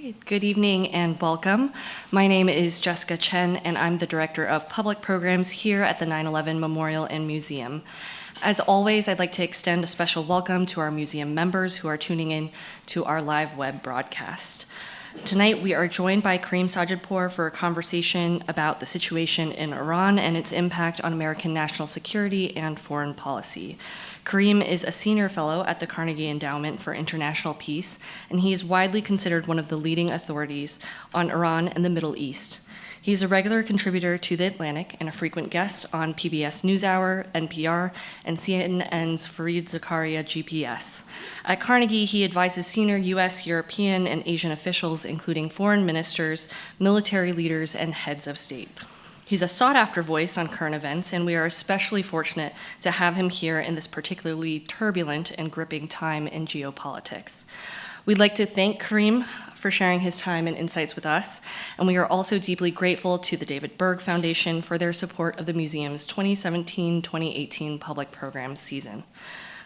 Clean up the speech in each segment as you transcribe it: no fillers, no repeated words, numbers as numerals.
Great. Good evening and welcome. My name is Jessica Chen, and I'm the Director of Public Programs here at the 9/11 Memorial and Museum. As always, I'd like to extend a special welcome to our museum members who are tuning in to our live web broadcast. Tonight, we are joined by Karim Sadjadpour for a conversation about the situation in Iran and its impact on American national security and foreign policy. Karim is a senior fellow at the Carnegie Endowment for International Peace, and he is widely considered one of the leading authorities on Iran and the Middle East. He's a regular contributor to The Atlantic and a frequent guest on PBS NewsHour, NPR, and CNN's Fareed Zakaria GPS. At Carnegie, he advises senior U.S., European, and Asian officials, including foreign ministers, military leaders, and heads of state. He's a sought-after voice on current events, and we are especially fortunate to have him here in this particularly turbulent and gripping time in geopolitics. We'd like to thank Karim for sharing his time and insights with us, and we are also deeply grateful to the David Berg Foundation for their support of the museum's 2017-2018 public programs season.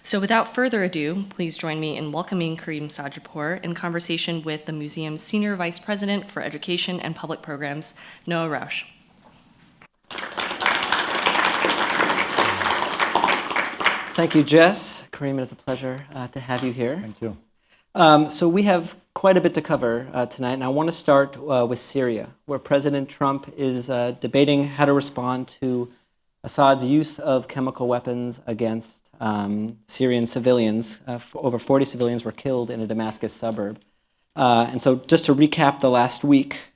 So without further ado, please join me in welcoming Karim Sadjadpour in conversation with the museum's Senior Vice President for Education and Public Programs, Noah Rausch. Thank you, Jess. Karim, it is a pleasure to have you here. Thank you. So we have quite a bit to cover tonight, and I want to start with Syria, where President Trump is debating how to respond to Assad's use of chemical weapons against Syrian civilians. Over 40 civilians were killed in a Damascus suburb. And so just to recap the last week,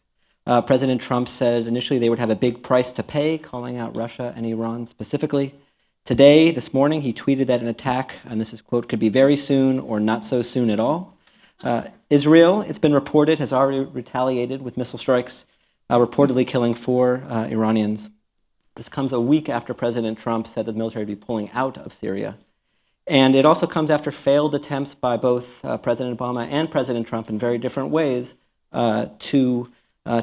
President Trump said initially they would have a big price to pay, calling out Russia and Iran specifically. Today, this morning, he tweeted that an attack, and this is quote, could be very soon or not so soon at all. Israel, it's been reported, has already retaliated with missile strikes, reportedly killing 4 Iranians. This comes a week after President Trump said that the military would be pulling out of Syria. And it also comes after failed attempts by both President Obama and President Trump in very different ways to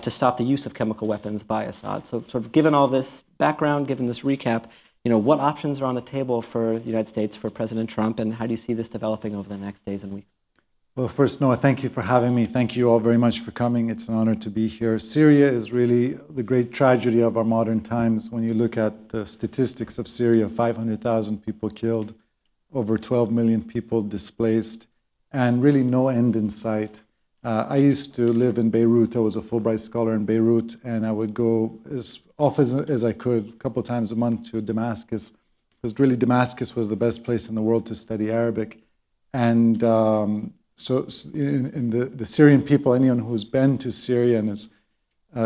stop the use of chemical weapons by Assad. So sort of given all this background, given this recap, what options are on the table for the United States, for President Trump, and how do you see this developing over the next days and weeks? Well, first, Noah, thank you for having me. Thank you all very much for coming. It's an honor to be here. Syria is really the great tragedy of our modern times. When you look at the statistics of Syria, 500,000 people killed, over 12 million people displaced, and really no end in sight. I used to live in Beirut. I was a Fulbright scholar in Beirut, and I would go as often as I could, a couple of times a month, to Damascus, because really Damascus was the best place in the world to study Arabic. And so in the Syrian people, anyone who's been to Syria and has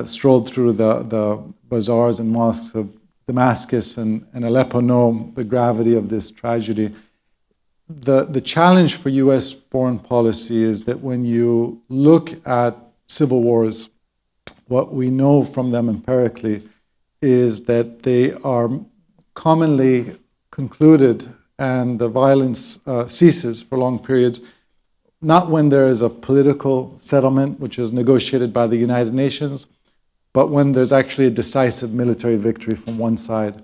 strolled through the bazaars and mosques of Damascus and Aleppo know the gravity of this tragedy. The challenge for U.S. foreign policy is that when you look at civil wars, what we know from them empirically is that they are commonly concluded and the violence ceases for long periods, not when there is a political settlement, which is negotiated by the United Nations, but when there's actually a decisive military victory from one side.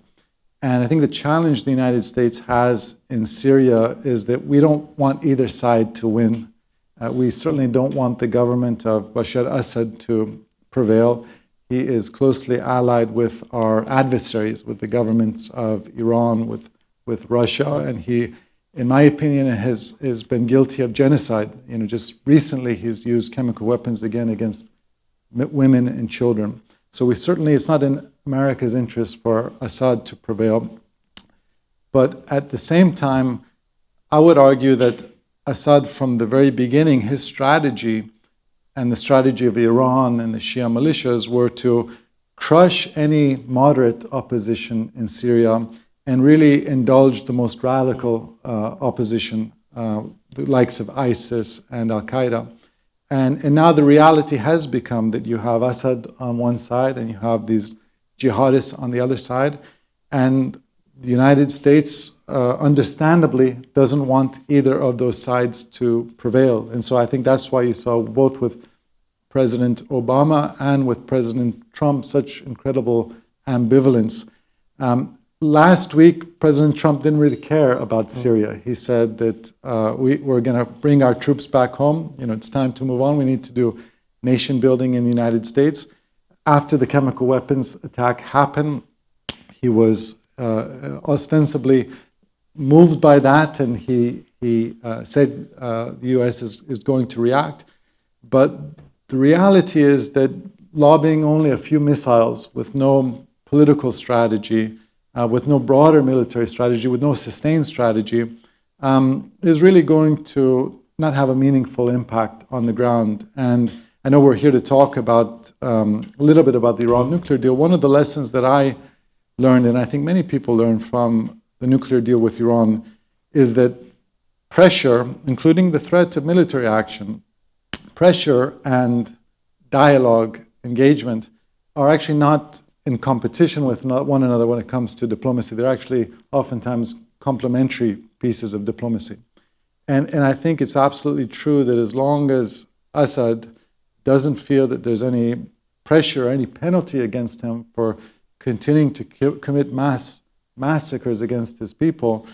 And I think the challenge the United States has in Syria is that we don't want either side to win. We certainly don't want the government of Bashar Assad to prevail. He is closely allied with our adversaries, with the governments of Iran, with Russia, and he, in my opinion, has been guilty of genocide. Just recently he's used chemical weapons again against women and children. So it's not in America's interest for Assad to prevail. But at the same time, I would argue that Assad, from the very beginning, his strategy and the strategy of Iran and the Shia militias were to crush any moderate opposition in Syria and really indulge the most radical opposition, the likes of ISIS and Al-Qaeda. And now the reality has become that you have Assad on one side and you have these jihadists on the other side. And the United States, understandably, doesn't want either of those sides to prevail. And so I think that's why you saw both with President Obama and with President Trump such incredible ambivalence. Last week, President Trump didn't really care about Syria. He said that we're going to bring our troops back home. It's time to move on. We need to do nation building in the United States. After the chemical weapons attack happened, he was ostensibly moved by that, and he said the U.S. is going to react. But the reality is that lobbying only a few missiles with no political strategy, with no broader military strategy, with no sustained strategy, is really going to not have a meaningful impact on the ground. And I know we're here to talk about a little bit about the Iran nuclear deal. One of the lessons that I learned, and I think many people learned from the nuclear deal with Iran, is that pressure, including the threat of military action, pressure and dialogue, engagement, are actually not in competition with one another when it comes to diplomacy. They're actually oftentimes complementary pieces of diplomacy. And I think it's absolutely true that as long as Assad doesn't feel that there's any pressure, any penalty against him for continuing to commit massacres against his people,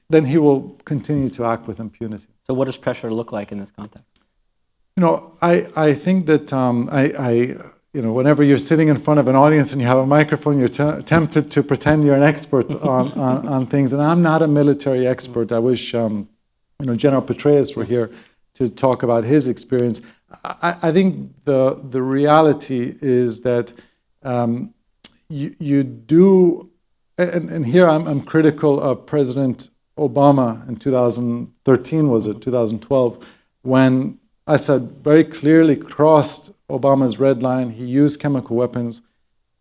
then he will continue to act with impunity. So what does pressure look like in this context? I think that whenever you're sitting in front of an audience and you have a microphone, you're tempted to pretend you're an expert on things. And I'm not a military expert. I wish General Petraeus were here to talk about his experience. I think the reality is that you do, and here I'm critical of President Obama in 2013, was it 2012, when Assad very clearly crossed Obama's red line. He used chemical weapons,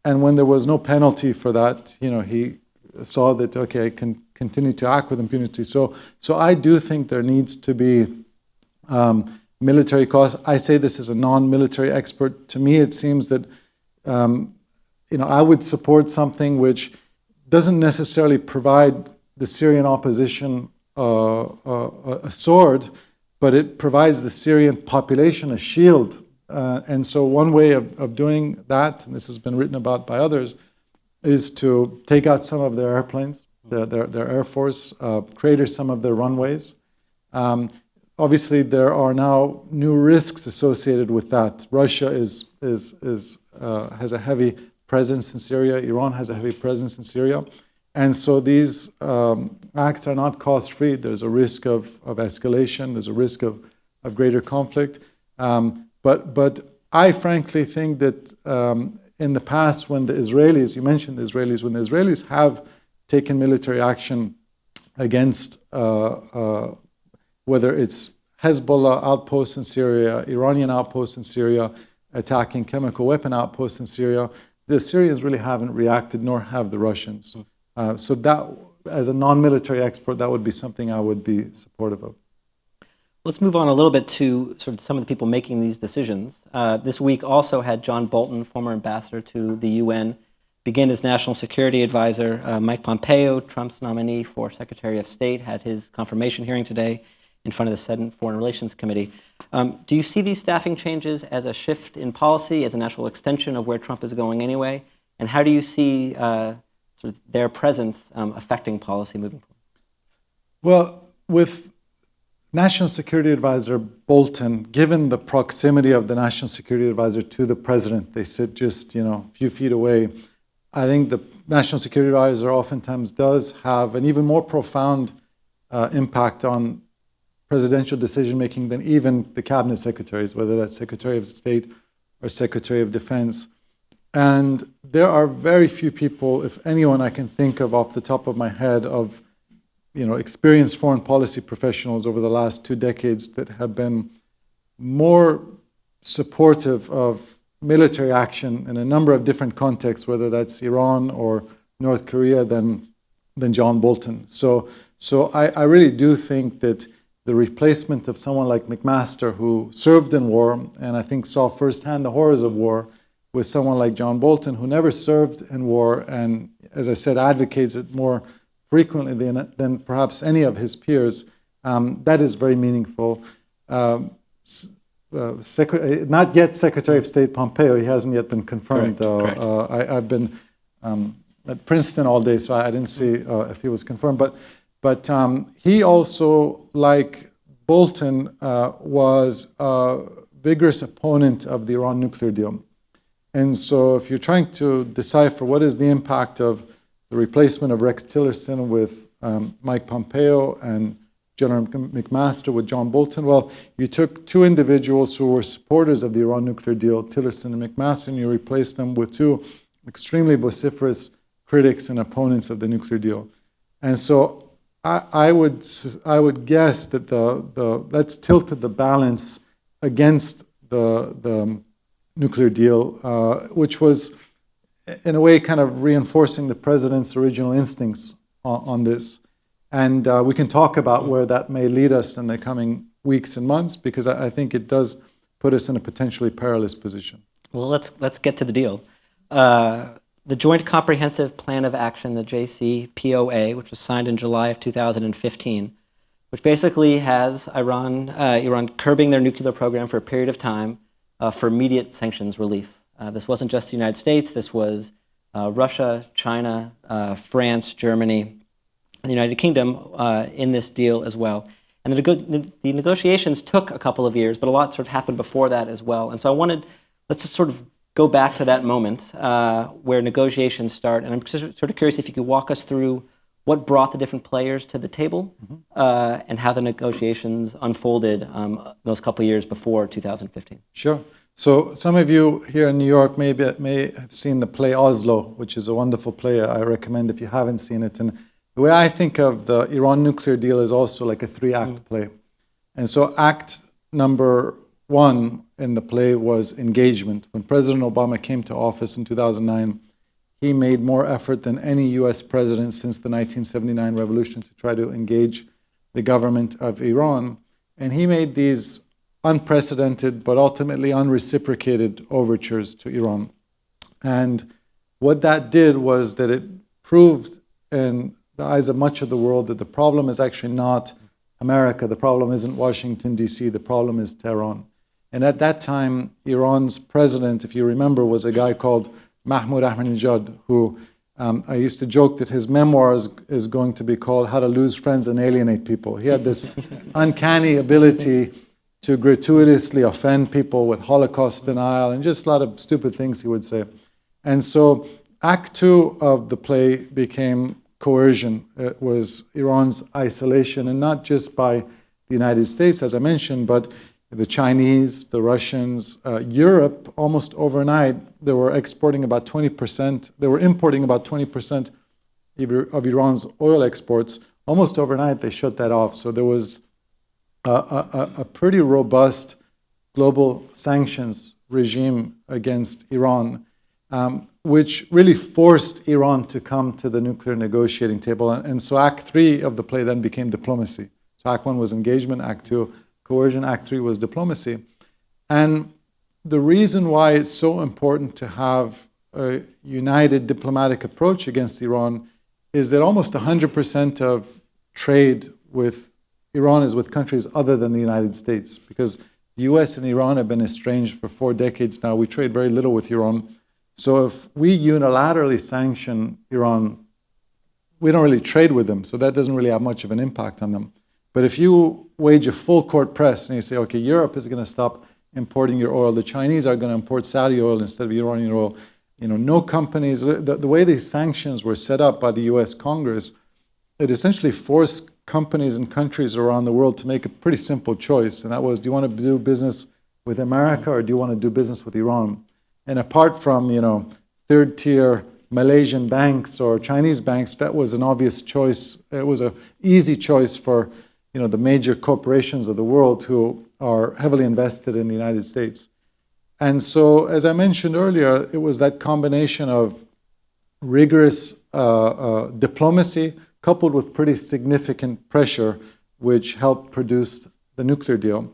and when there was no penalty for that, he saw that, okay, I can continue to act with impunity. So I do think there needs to be military costs. I say this as a non-military expert. To me, it seems that I would support something which doesn't necessarily provide the Syrian opposition a sword, but it provides the Syrian population a shield. And so one way of doing that, and this has been written about by others, is to take out some of their airplanes, their Air Force, crater some of their runways. Obviously, there are now new risks associated with that. Russia has a heavy presence in Syria. Iran has a heavy presence in Syria. And so these acts are not cost-free. There's a risk of escalation. There's a risk of greater conflict. But I frankly think that in the past, when the Israelis, you mentioned the Israelis, when the Israelis have taken military action against whether it's Hezbollah outposts in Syria, Iranian outposts in Syria, attacking chemical weapon outposts in Syria, the Syrians really haven't reacted, nor have the Russians. So that, as a non-military expert, that would be something I would be supportive of. Let's move on a little bit to sort of some of the people making these decisions. This week also had John Bolton, former ambassador to the UN, begin as National Security Advisor. Mike Pompeo, Trump's nominee for Secretary of State, had his confirmation hearing today in front of the Senate Foreign Relations Committee. Do you see these staffing changes as a shift in policy, as a natural extension of where Trump is going anyway? And how do you see sort of their presence affecting policy moving forward? Well, with National Security Advisor Bolton, given the proximity of the National Security Advisor to the president, they sit just a few feet away. I think the National Security Advisor oftentimes does have an even more profound impact on presidential decision-making than even the cabinet secretaries, whether that's Secretary of State or Secretary of Defense. And there are very few people, if anyone I can think of off the top of my head, of experienced foreign policy professionals over the last 2 decades that have been more supportive of military action in a number of different contexts, whether that's Iran or North Korea, than John Bolton. So I really do think that the replacement of someone like McMaster, who served in war and I think saw firsthand the horrors of war, with someone like John Bolton, who never served in war and, as I said, advocates it more frequently than perhaps any of his peers, that is very meaningful. Not yet Secretary of State Pompeo, he hasn't yet been confirmed. Correct. I've been at Princeton all day, so I didn't see if he was confirmed. But he also, like Bolton, was vigorous opponent of the Iran nuclear deal. And so if you're trying to decipher what is the impact of the replacement of Rex Tillerson with Mike Pompeo and General McMaster with John Bolton, well, you took two individuals who were supporters of the Iran nuclear deal, Tillerson and McMaster, and you replaced them with two extremely vociferous critics and opponents of the nuclear deal. And so I would guess that that's tilted the balance against the nuclear deal, which was in a way kind of reinforcing the president's original instincts on this. And we can talk about where that may lead us in the coming weeks and months, because I think it does put us in a potentially perilous position. Well, let's get to the deal. The Joint Comprehensive Plan of Action, the JCPOA, which was signed in July of 2015, which basically has Iran curbing their nuclear program for a period of time for immediate sanctions relief. This wasn't just the United States. This was Russia, China, France, Germany, and the United Kingdom in this deal as well. And the negotiations took a couple of years, but a lot sort of happened before that as well. And so let's just sort of go back to that moment where negotiations start. And I'm just sort of curious if you could walk us through what brought the different players to the table and how the negotiations unfolded those couple of years before 2015. Sure. So some of you here in New York may have seen the play Oslo, which is a wonderful play. I recommend if you haven't seen it. And the way I think of the Iran nuclear deal is also like a three-act play. And so act number one in the play was engagement. When President Obama came to office in 2009, he made more effort than any U.S. president since the 1979 revolution to try to engage the government of Iran. And he made these unprecedented but ultimately unreciprocated overtures to Iran. And what that did was that it proved in the eyes of much of the world that the problem is actually not America, the problem isn't Washington, D.C., the problem is Tehran. And at that time, Iran's president, if you remember, was a guy called Mahmoud Ahmadinejad, who I used to joke that his memoirs is going to be called How to Lose Friends and Alienate People. He had this uncanny ability to gratuitously offend people with Holocaust denial and just a lot of stupid things he would say. And so Act Two of the play became coercion. It was Iran's isolation, and not just by the United States, as I mentioned, but the Chinese, the Russians, Europe. Almost overnight, they were exporting about 20%. They were importing about 20% of Iran's oil exports. Almost overnight, they shut that off. So there was a pretty robust global sanctions regime against Iran, which really forced Iran to come to the nuclear negotiating table. And so Act 3 of the play then became diplomacy. So Act 1 was engagement, Act 2 coercion, Act 3 was diplomacy. And the reason why it's so important to have a united diplomatic approach against Iran is that almost 100% of trade with Iran is with countries other than the United States, because the US and Iran have been estranged for 4 decades now. We trade very little with Iran. So if we unilaterally sanction Iran, we don't really trade with them, so that doesn't really have much of an impact on them. But if you wage a full court press and you say, okay, Europe is going to stop importing your oil, the Chinese are going to import Saudi oil instead of Iranian oil, no companies, the way these sanctions were set up by the US Congress, it essentially forced companies and countries around the world to make a pretty simple choice. And that was, do you want to do business with America or do you want to do business with Iran? And apart from, third tier Malaysian banks or Chinese banks, that was an obvious choice. It was an easy choice for, the major corporations of the world who are heavily invested in the United States. And so, as I mentioned earlier, it was that combination of rigorous diplomacy coupled with pretty significant pressure which helped produce the nuclear deal.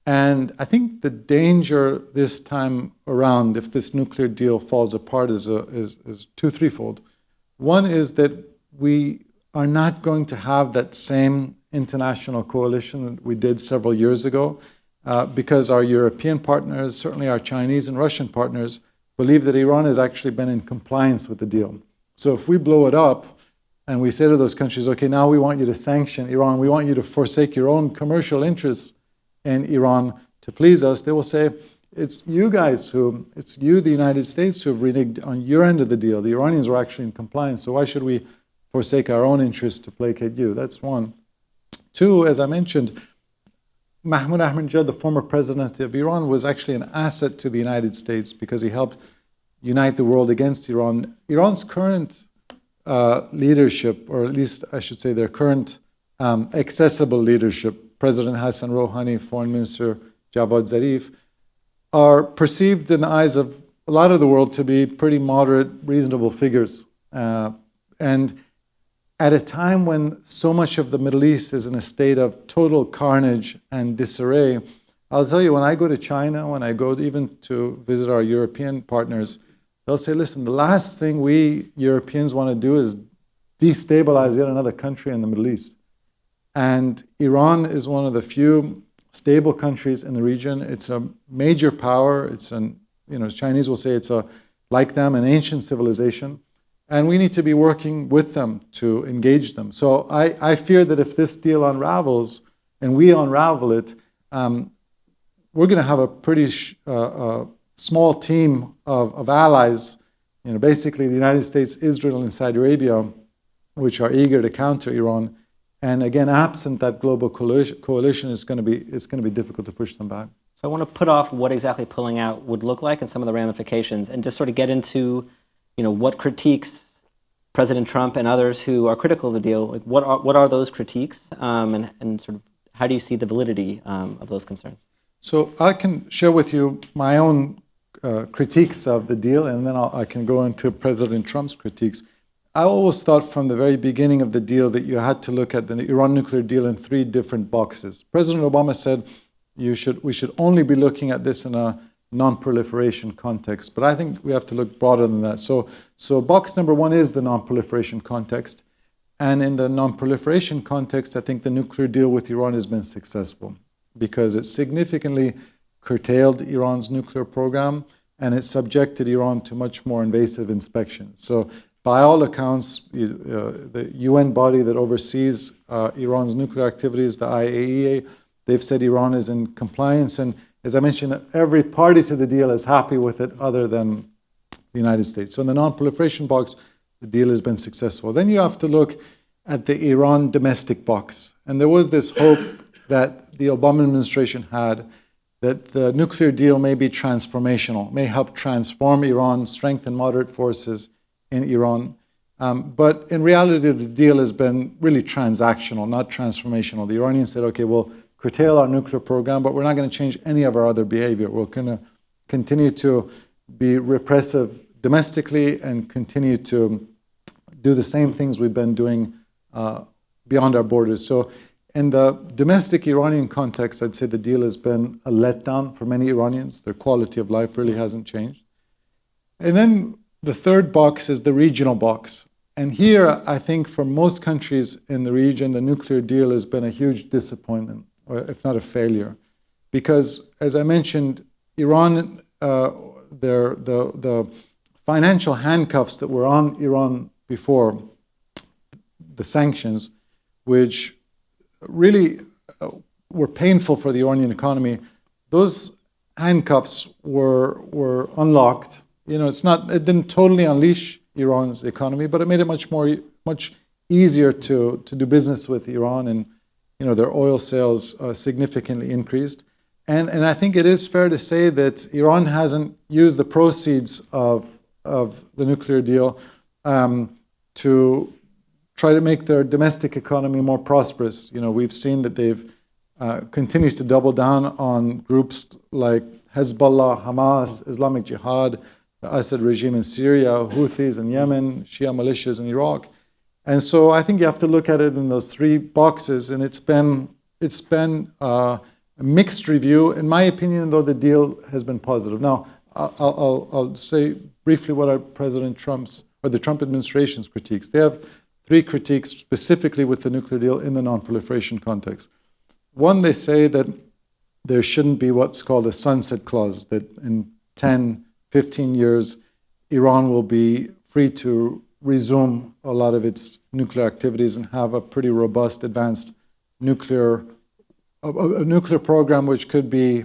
And I think the danger this time around, if this nuclear deal falls apart, is threefold. One is that we are not going to have that same international coalition that we did several years ago, because our European partners, certainly our Chinese and Russian partners, believe that Iran has actually been in compliance with the deal. So if we blow it up and we say to those countries, okay, now we want you to sanction Iran, we want you to forsake your own commercial interests in Iran, to please us, they will say, it's you, the United States, who have reneged on your end of the deal. The Iranians are actually in compliance, so why should we forsake our own interests to placate you? That's one. Two, as I mentioned, Mahmoud Ahmadinejad, the former president of Iran, was actually an asset to the United States because he helped unite the world against Iran. Iran's current leadership, or at least I should say their current accessible leadership, President Hassan Rouhani, Foreign Minister Javad Zarif, are perceived in the eyes of a lot of the world to be pretty moderate, reasonable figures. And at a time when so much of the Middle East is in a state of total carnage and disarray, I'll tell you, when I go to China, when I go even to visit our European partners, they'll say, listen, the last thing we Europeans want to do is destabilize yet another country in the Middle East. And Iran is one of the few stable countries in the region. It's a major power. It's Chinese will say it's like them, an ancient civilization. And we need to be working with them to engage them. So I fear that if this deal unravels and we unravel it, we're going to have a pretty small team of allies, basically the United States, Israel, and Saudi Arabia, which are eager to counter Iran. And again, absent that global coalition, it's going to be difficult to push them back. So I want to put off what exactly pulling out would look like and some of the ramifications, and just sort of get into, what critiques President Trump and others who are critical of the deal, like what are those critiques, and sort of how do you see the validity of those concerns? So I can share with you my own critiques of the deal, and then I can go into President Trump's critiques. I always thought from the very beginning of the deal that you had to look at the Iran nuclear deal in three different boxes. President Obama said we should only be looking at this in a non-proliferation context, but I think we have to look broader than that. So box number one is the non-proliferation context, and in the non-proliferation context, I think the nuclear deal with Iran has been successful because it significantly curtailed Iran's nuclear program and it subjected Iran to much more invasive inspection. So by all accounts, the UN body that oversees Iran's nuclear activities, the IAEA, they've said Iran is in compliance. And as I mentioned, every party to the deal is happy with it other than the United States. So in the non-proliferation box, the deal has been successful. Then you have to look at the Iran domestic box. And there was this hope that the Obama administration had that the nuclear deal may be transformational, may help transform Iran, strengthen moderate forces in Iran. But in reality, the deal has been really transactional, not transformational. The Iranians said, okay, we'll curtail our nuclear program, but we're not going to change any of our other behavior. We're going to continue to be repressive domestically and continue to do the same things we've been doing beyond our borders. So in the domestic Iranian context, I'd say the deal has been a letdown for many Iranians. Their quality of life really hasn't changed. And then the third box is the regional box. And here, I think for most countries in the region, the nuclear deal has been a huge disappointment, or if not a failure. Because, as I mentioned, Iran, the financial handcuffs that were on Iran before the sanctions, which really were painful for the Iranian economy, those handcuffs were unlocked. It didn't totally unleash Iran's economy, but it made it much easier to do business with Iran, and their oil sales significantly increased. And I think it is fair to say that Iran hasn't used the proceeds of the nuclear deal to try to make their domestic economy more prosperous. We've seen that they've continued to double down on groups like Hezbollah, Hamas, Islamic Jihad, the Assad regime in Syria, Houthis in Yemen, Shia militias in Iraq. And so I think you have to look at it in those three boxes, and it's been a mixed review. In my opinion, though, the deal has been positive. Now, I'll say briefly what are President Trump's, or the Trump administration's critiques. They have three critiques specifically with the nuclear deal in the non-proliferation context. One, they say that there shouldn't be what's called a sunset clause, that in 10, 15 years, Iran will be free to resume a lot of its nuclear activities and have a pretty robust, advanced nuclear program, which could be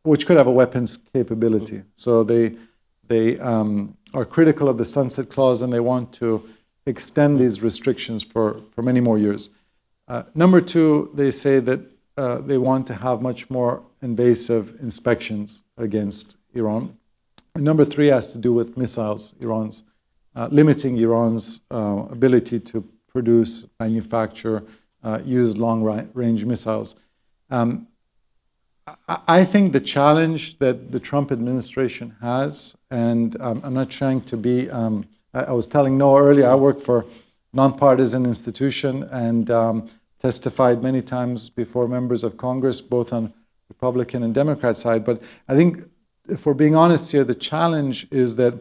which could have a weapons capability. So they are critical of the sunset clause, and they want to extend these restrictions for many more years. Number two, they say that they want to have much more invasive inspections against Iran. And number three has to do with missiles, limiting Iran's ability to produce, manufacture, use long-range missiles. I think the challenge that the Trump administration has, and I'm not trying to be, I was telling Noah earlier, I work for a nonpartisan institution and testified many times before members of Congress, both on Republican and Democrat side. But I think, if we're being honest here, the challenge is that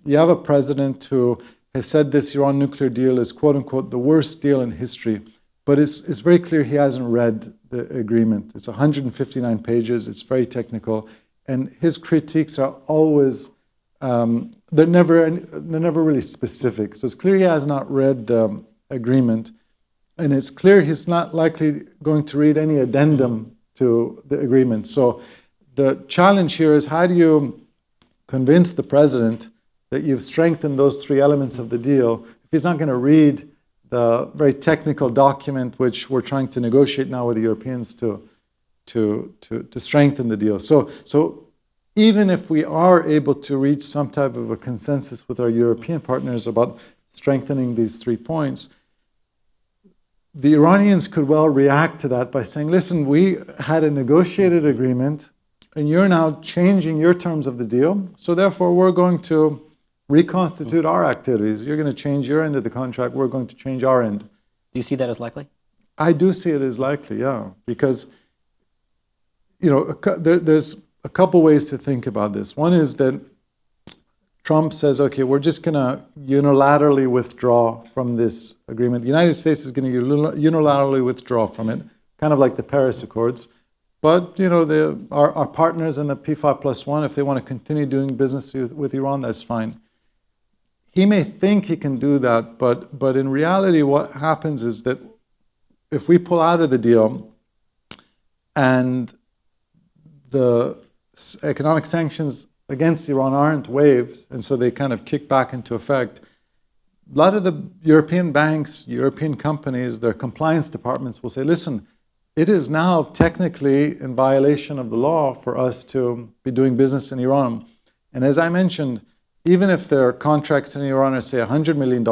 you have a president who has said this Iran nuclear deal is, quote unquote, the worst deal in history. But it's very clear he hasn't read the agreement. It's 159 pages. It's very technical. And his critiques are always, they're never really specific. So it's clear he has not read the agreement. And it's clear he's not likely going to read any addendum to the agreement. So the challenge here is, how do you convince the president that you've strengthened those three elements of the deal if he's not going to read the very technical document which we're trying to negotiate now with the Europeans to strengthen the deal. So even if we are able to reach some type of a consensus with our European partners about strengthening these 3 points, the Iranians could well react to that by saying, listen, we had a negotiated agreement and you're now changing your terms of the deal, so therefore we're going to reconstitute our activities. You're going to change your end of the contract, we're going to change our end. Do you see that as likely? I do see it as likely, yeah, because there's a couple ways to think about this. One is that Trump says, okay, we're just going to unilaterally withdraw from this agreement. The United States is going to unilaterally withdraw from it, kind of like the Paris Accords. But our partners in the P5+1, if they want to continue doing business with Iran, that's fine. He may think he can do that, but in reality, what happens is that if we pull out of the deal and the economic sanctions against Iran aren't waived, and so they kind of kick back into effect, a lot of the European banks, European companies, their compliance departments will say, listen, it is now technically in violation of the law for us to be doing business in Iran. And as I mentioned, even if their contracts in Iran are, say, $100 million,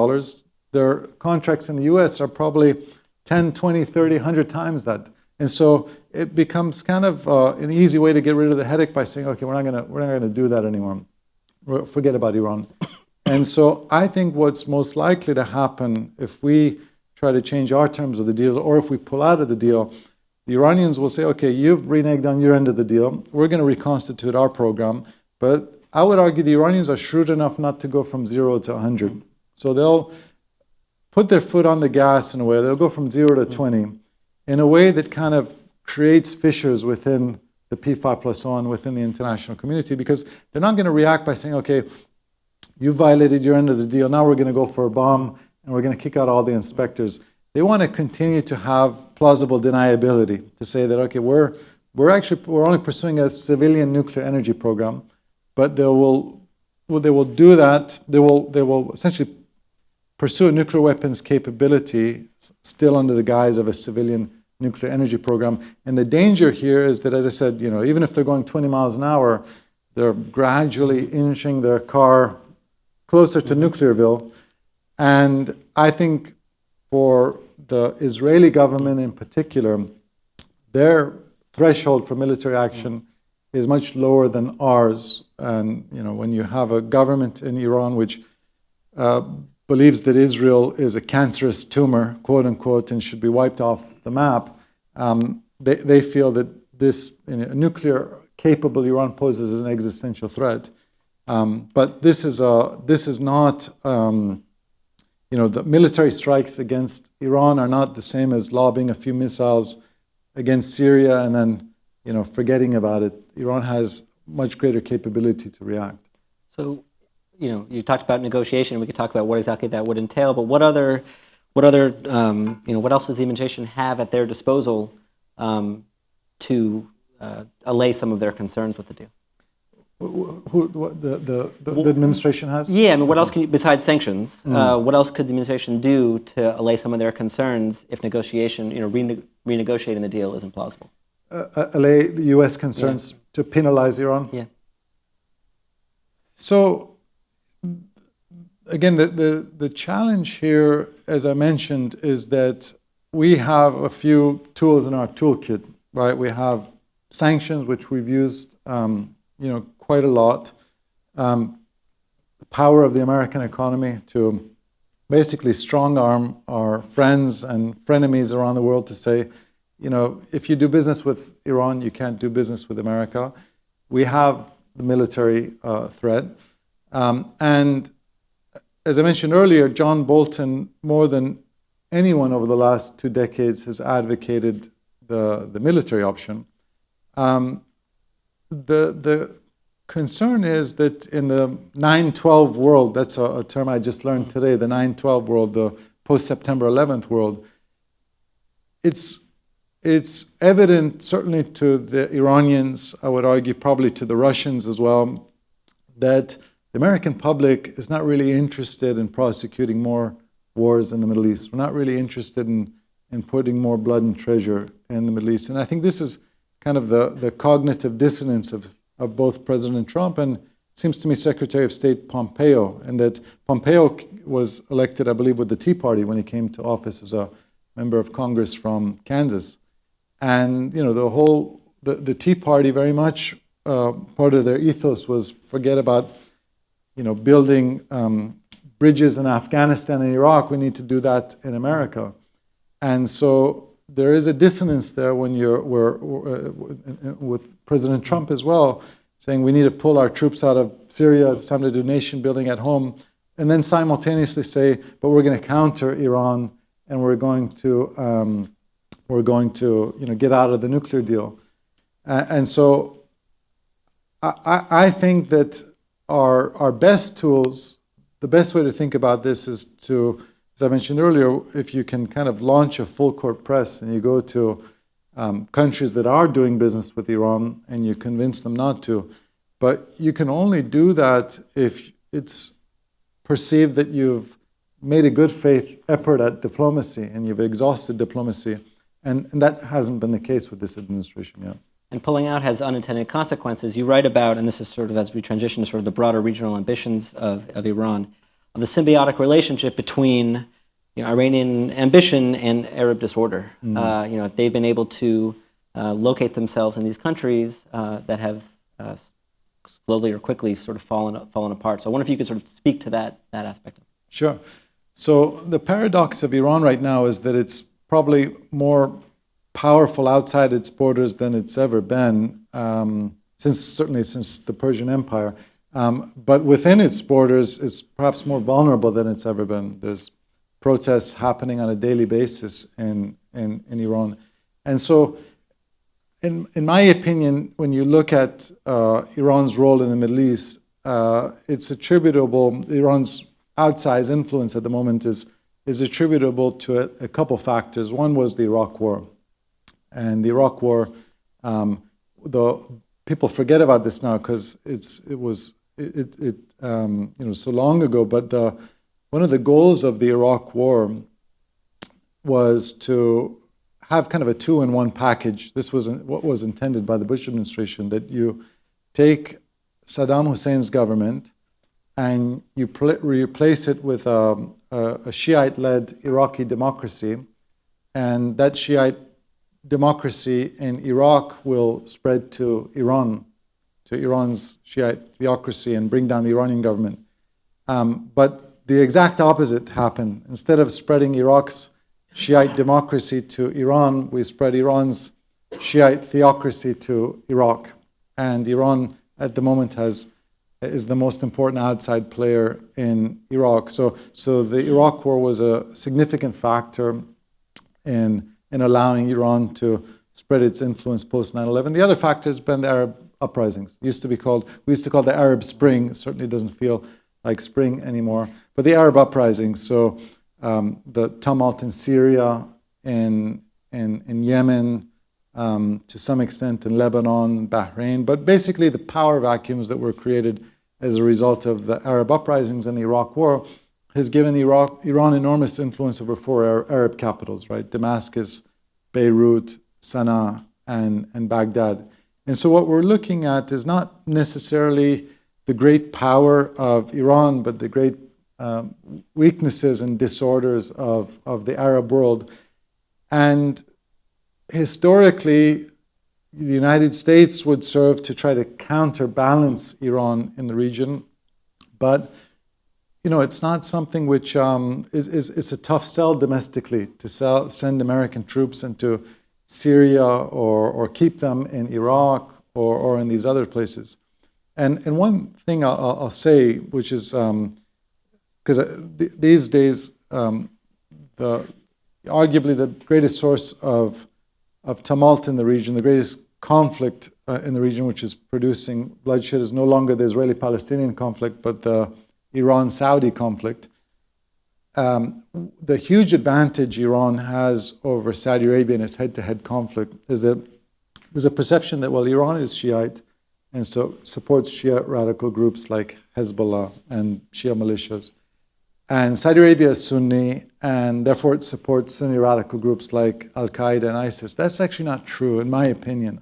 their contracts in the US are probably 10, 20, 30, 100 times that. And so it becomes kind of an easy way to get rid of the headache by saying, okay, we're not going to do that anymore. Forget about Iran. And so I think what's most likely to happen if we try to change our terms of the deal, or if we pull out of the deal, the Iranians will say, okay, you've reneged on your end of the deal. We're going to reconstitute our program. But I would argue the Iranians are shrewd enough not to go from 0 to 100. So they'll put their foot on the gas in a way. They'll go from 0 to 20 in a way that kind of creates fissures within the P5+1, within the international community, because they're not going to react by saying, okay, you violated your end of the deal. Now we're going to go for a bomb and we're going to kick out all the inspectors. They want to continue to have plausible deniability, to say that, okay, we're only pursuing a civilian nuclear energy program, but they will do that. They will essentially pursue a nuclear weapons capability still under the guise of a civilian nuclear energy program. And the danger here is that, as I said, even if they're going 20 miles an hour, they're gradually inching their car closer to Nuclearville. And I think for the Israeli government in particular, their threshold for military action is much lower than ours. And when you have a government in Iran which believes that Israel is a cancerous tumor, quote unquote, and should be wiped off the map, they feel that this nuclear capable Iran poses an existential threat. But this is not. The military strikes against Iran are not the same as lobbing a few missiles against Syria and then, forgetting about it. Iran has much greater capability to react. So, you talked about negotiation. We could talk about what exactly that would entail. But what else does the administration have at their disposal to allay some of their concerns with the deal? The administration has? Yeah, I mean, what else can you, besides sanctions, what else could the administration do to allay some of their concerns if negotiation, renegotiating the deal isn't plausible? Allay the U.S. concerns to penalize Iran? Yeah. So, again, the challenge here, as I mentioned, is that we have a few tools in our toolkit, right? We have sanctions, which we've used, quite a lot. The power of the American economy to basically strong arm our friends and frenemies around the world to say, if you do business with Iran, you can't do business with America. We have the military threat. And as I mentioned earlier, John Bolton, more than anyone over the last 2 decades, has advocated the military option. The concern is that in the 9/12 world, that's a term I just learned today, the 9/12 world, the post-September 11th world, it's evident, certainly to the Iranians, I would argue probably to the Russians as well, that the American public is not really interested in prosecuting more wars in the Middle East. We're not really interested in putting more blood and treasure in the Middle East. And I think this is kind of the cognitive dissonance of both President Trump and, seems to me, Secretary of State Pompeo, and that Pompeo was elected, I believe, with the Tea Party when he came to office as a member of Congress from Kansas. And, the Tea Party very much, part of their ethos was forget about, building bridges in Afghanistan and Iraq. We need to do that in America. And so there is a dissonance there when we're with President Trump as well, saying we need to pull our troops out of Syria, it's time to do nation building at home, and then simultaneously say, but we're going to counter Iran and we're going to get out of the nuclear deal. And so I think that our best tools, the best way to think about this is to, as I mentioned earlier, if you can kind of launch a full court press and you go to countries that are doing business with Iran and you convince them not to. But you can only do that if it's perceived that you've made a good faith effort at diplomacy and you've exhausted diplomacy. And that hasn't been the case with this administration yet. And pulling out has unintended consequences. You write about, and this is sort of as we transition to sort of the broader regional ambitions of Iran, the symbiotic relationship between Iranian ambition and Arab disorder. They've been able to locate themselves in these countries that have slowly or quickly sort of fallen apart. So I wonder if you could sort of speak to that aspect of it. Sure. So the paradox of Iran right now is that it's probably more powerful outside its borders than it's ever been, certainly since the Persian Empire. But within its borders, it's perhaps more vulnerable than it's ever been. There's protests happening on a daily basis in Iran. And so, in my opinion, when you look at Iran's role in the Middle East, it's attributable, Iran's outsized influence at the moment is attributable to a couple factors. One was the Iraq War. And the Iraq War, people forget about this now because it was so long ago, but one of the goals of the Iraq War was to have kind of a 2-in-1 package. This was what was intended by the Bush administration, that you take Saddam Hussein's government and you replace it with a Shiite-led Iraqi democracy, and that Shiite democracy in Iraq will spread to Iran, to Iran's Shiite theocracy, and bring down the Iranian government. But the exact opposite happened. Instead of spreading Iraq's Shiite democracy to Iran, we spread Iran's Shiite theocracy to Iraq. And Iran, at the moment, is the most important outside player in Iraq. So the Iraq War was a significant factor in allowing Iran to spread its influence post 9/11. The other factor has been the Arab uprisings. We used to call the Arab Spring. It certainly doesn't feel like spring anymore. But the Arab uprisings, so the tumult in Syria, in Yemen, to some extent in Lebanon, Bahrain, but basically the power vacuums that were created as a result of the Arab uprisings and the Iraq War has given Iran enormous influence over four Arab capitals, right? Damascus, Beirut, Sana'a, and Baghdad. And so what we're looking at is not necessarily the great power of Iran, but the great weaknesses and disorders of the Arab world. And historically, the United States would serve to try to counterbalance Iran in the region. But, it's not something which is a tough sell domestically to send American troops into Syria or keep them in Iraq or in these other places. And one thing I'll say, which is, because these days, arguably the greatest source of tumult in the region, the greatest conflict in the region, which is producing bloodshed, is no longer the Israeli-Palestinian conflict, but the Iran-Saudi conflict. The huge advantage Iran has over Saudi Arabia in its head-to-head conflict is that there's a perception that, well, Iran is Shiite, and so supports Shia radical groups like Hezbollah and Shia militias. And Saudi Arabia is Sunni, and therefore it supports Sunni radical groups like Al-Qaeda and ISIS. That's actually not true, in my opinion.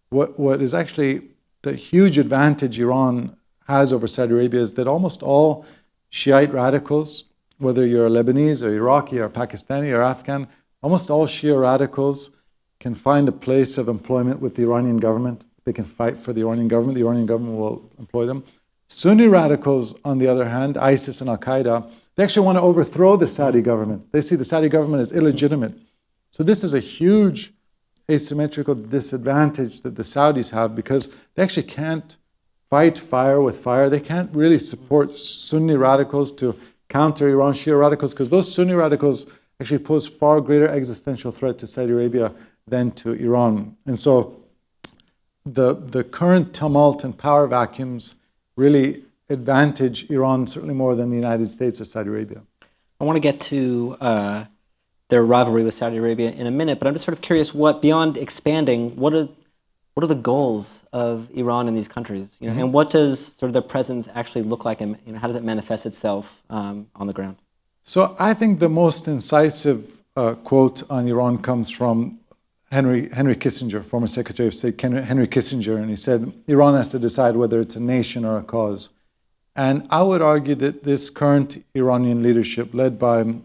What is actually the huge advantage Iran has over Saudi Arabia is that almost all Shiite radicals, whether you're Lebanese or Iraqi or Pakistani or Afghan, almost all Shia radicals can find a place of employment with the Iranian government. They can fight for the Iranian government will employ them. Sunni radicals, on the other hand, ISIS and Al-Qaeda, they actually want to overthrow the Saudi government. They see the Saudi government as illegitimate. So this is a huge asymmetrical disadvantage that the Saudis have because they actually can't fight fire with fire. They can't really support Sunni radicals to counter Iran Shia radicals because those Sunni radicals actually pose far greater existential threat to Saudi Arabia than to Iran. And so the current tumult and power vacuums really advantage Iran certainly more than the United States or Saudi Arabia. I want to get to their rivalry with Saudi Arabia in a minute, but I'm just sort of curious, beyond expanding, what are the goals of Iran in these countries? And what does sort of their presence actually look like, and how does it manifest itself on the ground? So I think the most incisive quote on Iran comes from Henry Kissinger, former Secretary of State Henry Kissinger, and he said, Iran has to decide whether it's a nation or a cause. And I would argue that this current Iranian leadership, led by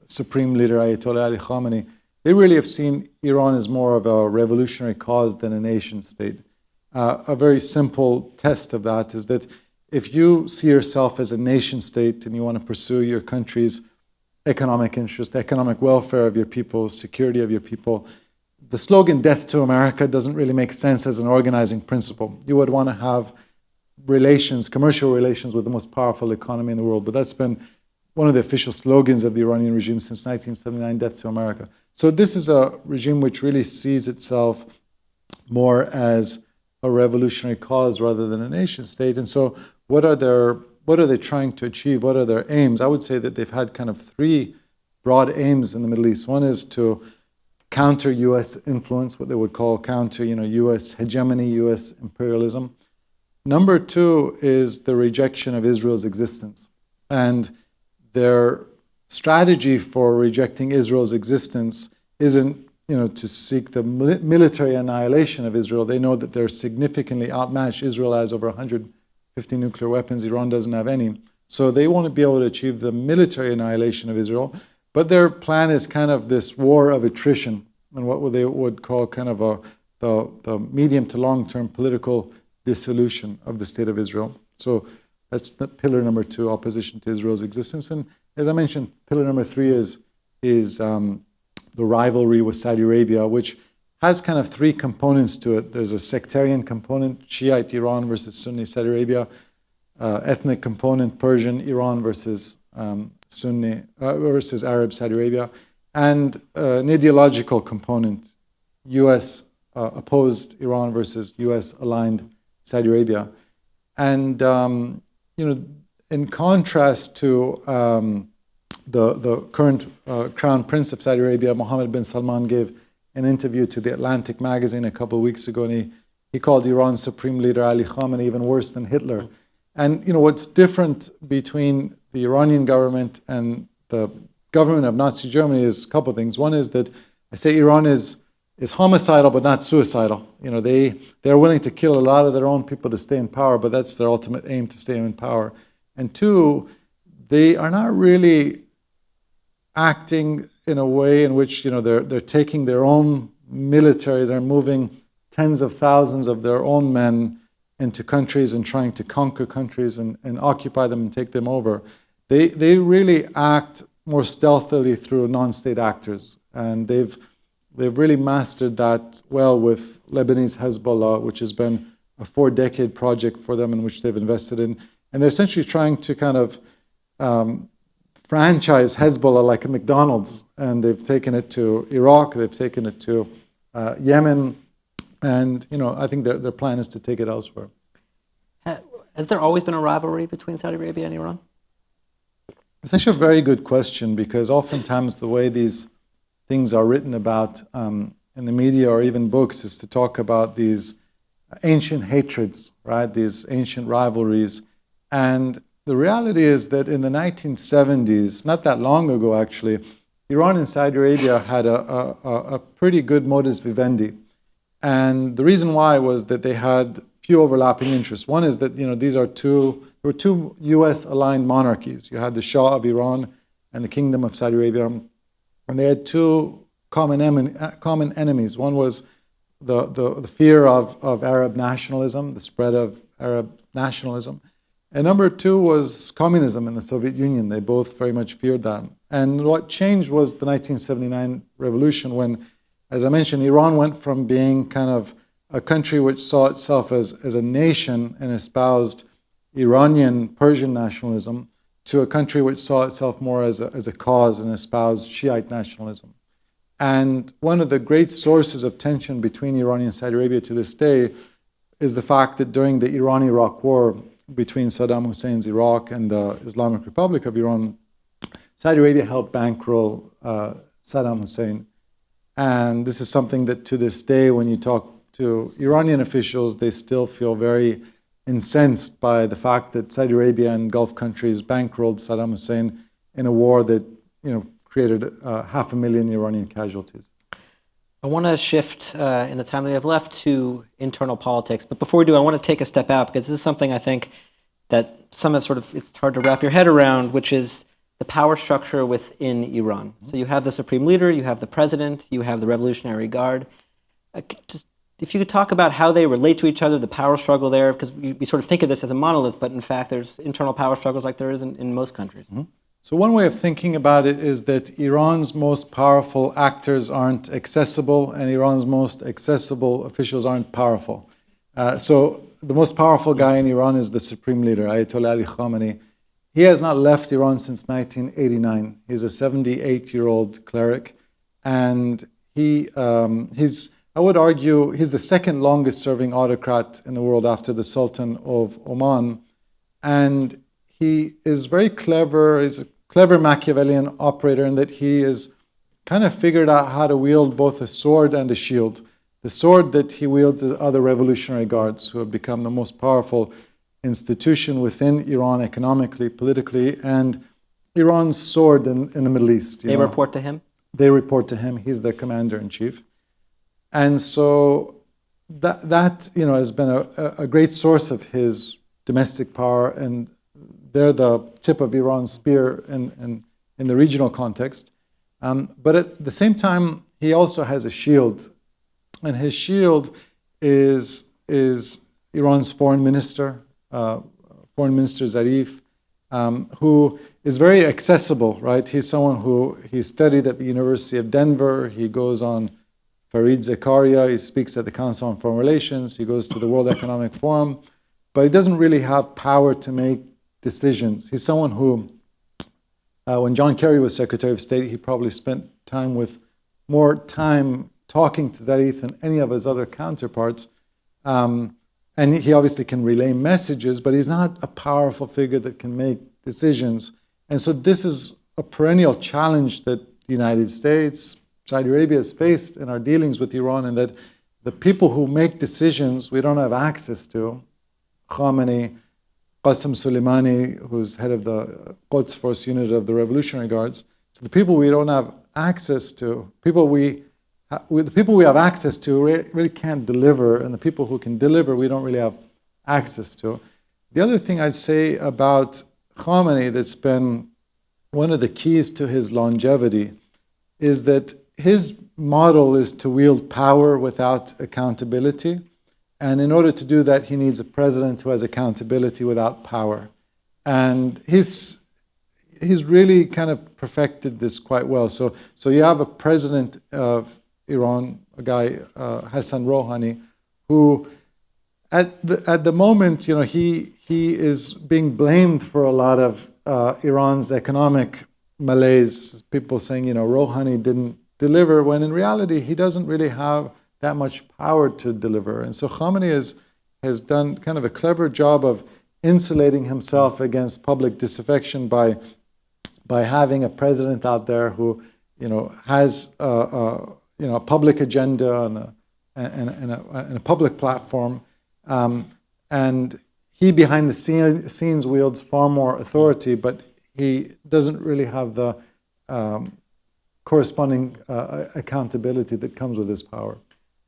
Supreme Leader Ayatollah Ali Khamenei, they really have seen Iran as more of a revolutionary cause than a nation state. A very simple test of that is that if you see yourself as a nation state and you want to pursue your country's economic interest, economic welfare of your people, security of your people, the slogan "Death to America" doesn't really make sense as an organizing principle. You would want to have commercial relations with the most powerful economy in the world, but that's been one of the official slogans of the Iranian regime since 1979, "Death to America." So this is a regime which really sees itself more as a revolutionary cause rather than a nation state. And so what are they trying to achieve? What are their aims? I would say that they've had kind of three broad aims in the Middle East. One is to counter U.S. influence, what they would call counter, U.S. hegemony, U.S. imperialism. Number two is the rejection of Israel's existence. And their strategy for rejecting Israel's existence isn't, to seek the military annihilation of Israel. They know that they're significantly outmatched. Israel has over 150 nuclear weapons. Iran doesn't have any. So they won't be able to achieve the military annihilation of Israel. But their plan is kind of this war of attrition and what they would call kind of the medium to long-term political dissolution of the state of Israel. So that's pillar number two, opposition to Israel's existence. And as I mentioned, pillar number three is the rivalry with Saudi Arabia, which has kind of three components to it. There's a sectarian component, Shiite Iran versus Sunni Saudi Arabia, ethnic component, Persian Iran versus Sunni versus Arab Saudi Arabia, and an ideological component, U.S. Opposed Iran versus U.S. aligned Saudi Arabia. And in contrast to the current crown prince of Saudi Arabia, Mohammed bin Salman gave an interview to the Atlantic magazine a couple of weeks ago, and he called Iran's Supreme Leader Ali Khamenei even worse than Hitler. And what's different between the Iranian government and the government of Nazi Germany is a couple of things. One is that I say Iran is homicidal but not suicidal. They're willing to kill a lot of their own people to stay in power, but that's their ultimate aim, to stay in power. And two, they are not really acting in a way in which they're taking their own military, they're moving tens of thousands of their own men into countries and trying to conquer countries and occupy them and take them over. They really act more stealthily through non-state actors, and they've really mastered that well with Lebanese Hezbollah, which has been a 4-decade project for them in which they've invested in. And they're essentially trying to kind of franchise Hezbollah like a McDonald's, and they've taken it to Iraq, they've taken it to Yemen, and I think their plan is to take it elsewhere. Has there always been a rivalry between Saudi Arabia and Iran? It's actually a very good question, because oftentimes the way these things are written about in the media or even books is to talk about these ancient hatreds, right? These ancient rivalries. And the reality is that in the 1970s, not that long ago actually, Iran and Saudi Arabia had a pretty good modus vivendi. And the reason why was that they had few overlapping interests. One is that there were two U.S. aligned monarchies. You had the Shah of Iran and the Kingdom of Saudi Arabia, and they had two common enemies. One was the fear of Arab nationalism, the spread of Arab nationalism. And number two was communism in the Soviet Union. They both very much feared that. And what changed was the 1979 revolution, when, as I mentioned, Iran went from being kind of a country which saw itself as a nation and espoused Iranian Persian nationalism to a country which saw itself more as a cause and espoused Shiite nationalism. And one of the great sources of tension between Iran and Saudi Arabia to this day is the fact that during the Iran-Iraq war between Saddam Hussein's Iraq and the Islamic Republic of Iran, Saudi Arabia helped bankroll Saddam Hussein. And this is something that to this day, when you talk to Iranian officials, they still feel very incensed by the fact that Saudi Arabia and Gulf countries bankrolled Saddam Hussein in a war that created 500,000 Iranian casualties. I want to shift in the time that we have left to internal politics. But before we do, I want to take a step out, because this is something I think that some have it's hard to wrap your head around, which is the power structure within Iran. So you have the supreme leader, you have the president, you have the Revolutionary Guard. Just if you could talk about how they relate to each other, the power struggle there, because we sort of think of this as a monolith, but in fact there's internal power struggles like there is in most countries. Mm-hmm. So one way of thinking about it is that Iran's most powerful actors aren't accessible, and Iran's most accessible officials aren't powerful. So the most powerful guy in Iran is the supreme leader, Ayatollah Ali Khamenei. He has not left Iran since 1989. He's a 78-year-old cleric, and I would argue he's the second longest serving autocrat in the world after the Sultan of Oman. And he is very clever. He's a clever Machiavellian operator in that he has kind of figured out how to wield both a sword and a shield. The sword that he wields are the Revolutionary Guards, who have become the most powerful institution within Iran economically, politically, and Iran's sword in the Middle East. They report to him? They report to him. He's their commander-in-chief. And so that has been a great source of his domestic power, and they're the tip of Iran's spear in the regional context. But at the same time, he also has a shield. And his shield is Iran's foreign minister Zarif, who is very accessible, right? He's someone he studied at the University of Denver. He goes on Fareed Zakaria. He speaks at the Council on Foreign Relations. He goes to the World Economic Forum. But he doesn't really have power to make decisions. He's someone who, when John Kerry was Secretary of State, he probably spent more time talking to Zarif than any of his other counterparts. And he obviously can relay messages, but he's not a powerful figure that can make decisions. And so this is a perennial challenge that the United States, Saudi Arabia has faced in our dealings with Iran, and that the people who make decisions we don't have access to, Khamenei, Qasem Soleimani, who's head of the Quds Force unit of the Revolutionary Guards. So the people we don't have access to, the people we have access to really can't deliver, and the people who can deliver we don't really have access to. The other thing I'd say about Khamenei that's been one of the keys to his longevity is that his model is to wield power without accountability. And in order to do that, he needs a president who has accountability without power. And he's really kind of perfected this quite well. So you have a president of Iran, a guy, Hassan Rouhani, who at the moment, he is being blamed for a lot of Iran's economic malaise. People saying, Rouhani didn't deliver, when in reality, he doesn't really have that much power to deliver. And so Khamenei has done kind of a clever job of insulating himself against public disaffection by having a president out there who, has a public agenda and a public platform. And he, behind the scenes, wields far more authority, but he doesn't really have the corresponding accountability that comes with his power.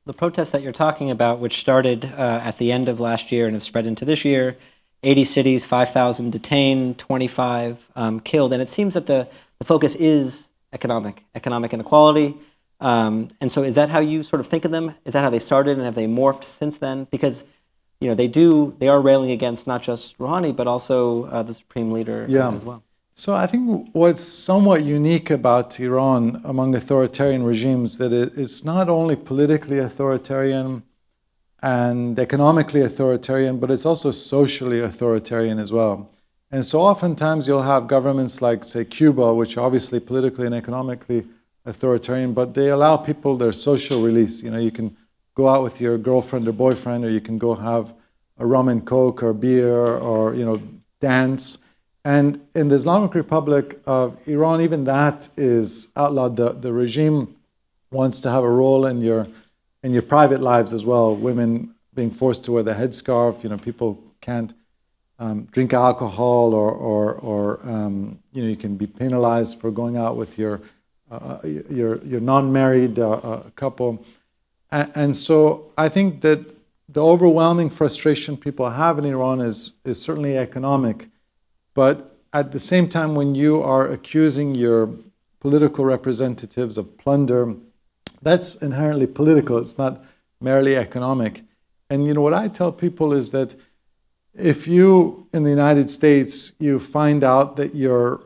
The protests that you're talking about, which started at the end of last year and have spread into this year, 80 cities, 5,000 detained, 25 killed, and it seems that the focus is economic inequality. And so is that how you sort of think of them? Is that how they started, and have they morphed since then? Because they are railing against not just Rouhani, but also the supreme leader as well. So I think what's somewhat unique about Iran among authoritarian regimes that it's not only politically authoritarian and economically authoritarian, but it's also socially authoritarian as well. And so oftentimes you'll have governments like, say, Cuba, which are obviously politically and economically authoritarian, but they allow people their social release. You can go out with your girlfriend or boyfriend, or you can go have a rum and coke or beer or, dance. And in the Islamic Republic of Iran, even that is outlawed. The regime wants to have a role in your private lives as well. Women being forced to wear the headscarf. People can't drink alcohol, or you can be penalized for going out with your non-married couple. And so I think that the overwhelming frustration people have in Iran is certainly economic. But at the same time, when you are accusing your political representatives of plunder, that's inherently political. It's not merely economic. And what I tell people is that if you, in the United States, you find out that your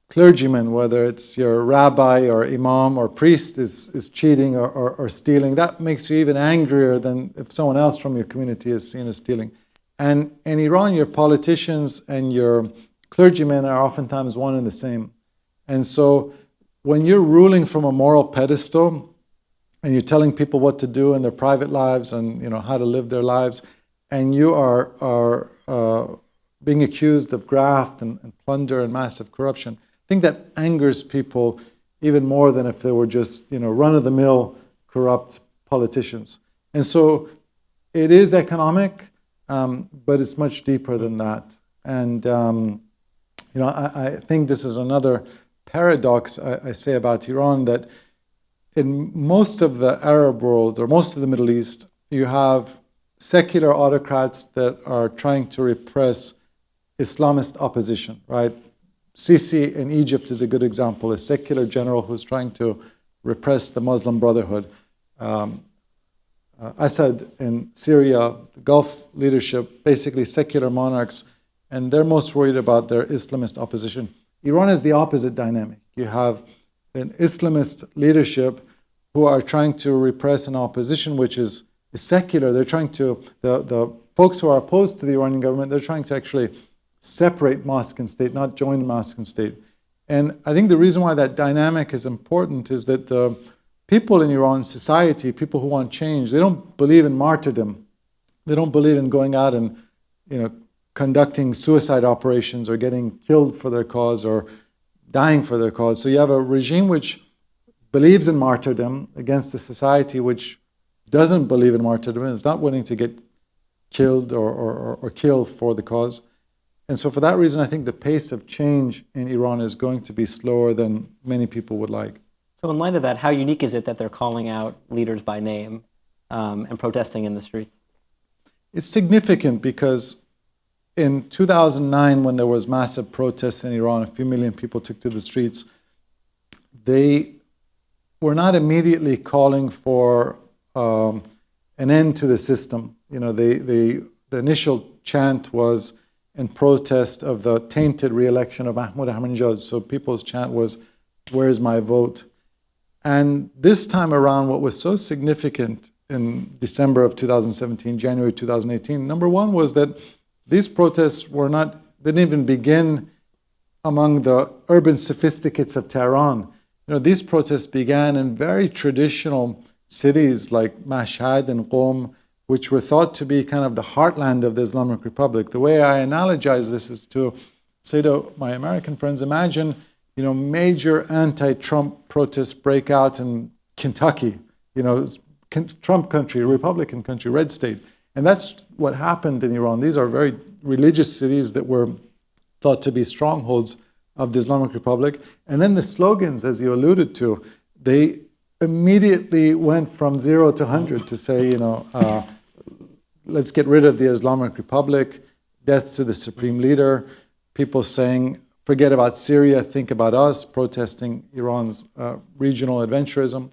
clergyman, whether it's your rabbi or imam or priest, is cheating or stealing, that makes you even angrier than if someone else from your community is seen as stealing. And in Iran, your politicians and your clergymen are oftentimes one and the same. And so when you're ruling from a moral pedestal and you're telling people what to do in their private lives and how to live their lives, and you are being accused of graft and plunder and massive corruption, I think that angers people even more than if they were just run-of-the-mill corrupt politicians. And so it is economic, but it's much deeper than that. And I think this is another paradox I say about Iran, that in most of the Arab world or most of the Middle East, you have secular autocrats that are trying to repress Islamist opposition, right? Sisi in Egypt is a good example, a secular general who's trying to repress the Muslim Brotherhood. Assad in Syria, the Gulf leadership, basically secular monarchs, and they're most worried about their Islamist opposition. Iran is the opposite dynamic. You have an Islamist leadership who are trying to repress an opposition which is secular. They're trying to, the folks who are opposed to the Iranian government, they're trying to actually separate mosque and state, not join mosque and state. And I think the reason why that dynamic is important is that the people in Iran society, people who want change, they don't believe in martyrdom. They don't believe in going out and, conducting suicide operations or getting killed for their cause or dying for their cause. So you have a regime which believes in martyrdom against a society which doesn't believe in martyrdom and is not willing to get killed or kill for the cause. And so for that reason, I think the pace of change in Iran is going to be slower than many people would like. So in light of that, how unique is it that they're calling out leaders by name and protesting in the streets? It's significant because in 2009, when there was massive protests in Iran, a few million people took to the streets, they were not immediately calling for an end to the system. You know, the initial chant was in protest of the tainted re-election of Mahmoud Ahmadinejad. So people's chant was, "Where's my vote?" And this time around, what was so significant in December of 2017, January 2018, number one was that these protests didn't even begin among the urban sophisticates of Tehran. You know, these protests began in very traditional cities like Mashhad and Qom, which were thought to be kind of the heartland of the Islamic Republic. The way I analogize this is to say to my American friends, imagine, you know, major anti-Trump protests break out in Kentucky, you know, Trump country, Republican country, red state. And that's what happened in Iran. These are very religious cities that were thought to be strongholds of the Islamic Republic. And then the slogans, as you alluded to, they immediately went from 0 to 100 to say, you know, let's get rid of the Islamic Republic, death to the supreme leader, people saying, forget about Syria, think about us, protesting Iran's regional adventurism.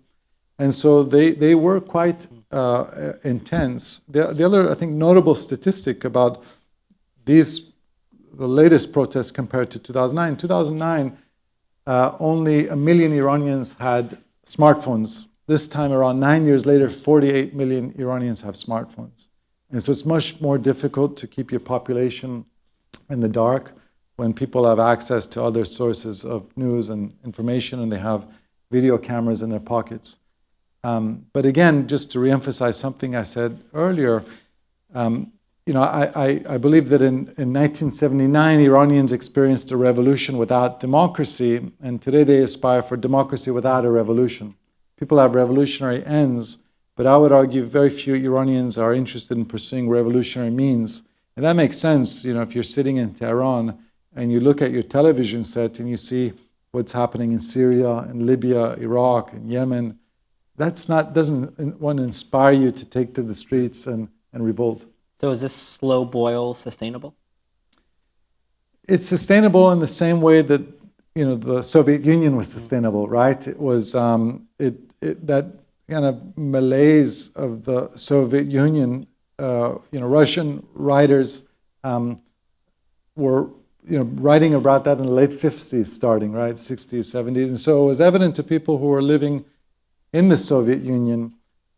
And so they were quite intense. The other, I think, notable statistic about the latest protests compared to 2009, 2009, only 1 million Iranians had smartphones. This time around, 9 years later, 48 million Iranians have smartphones. And so it's much more difficult to keep your population in the dark when people have access to other sources of news and information and they have video cameras in their pockets. But again, just to reemphasize something I said earlier, you know, I believe that in 1979, Iranians experienced a revolution without democracy, and today they aspire for democracy without a revolution. People have revolutionary ends, but I would argue very few Iranians are interested in pursuing revolutionary means. And that makes sense, you know, if you're sitting in Tehran and you look at your television set and you see what's happening in Syria, in Libya, Iraq, and Yemen, doesn't want to inspire you to take to the streets and revolt. So is this slow boil sustainable? It's sustainable in the same way that, you know, the Soviet Union was sustainable, right? It was that kind of malaise of the Soviet Union. You know, Russian writers were, you know, writing about that in the late 50s, starting, right, 60s, 70s, and so it was evident to people who were living in the Soviet Union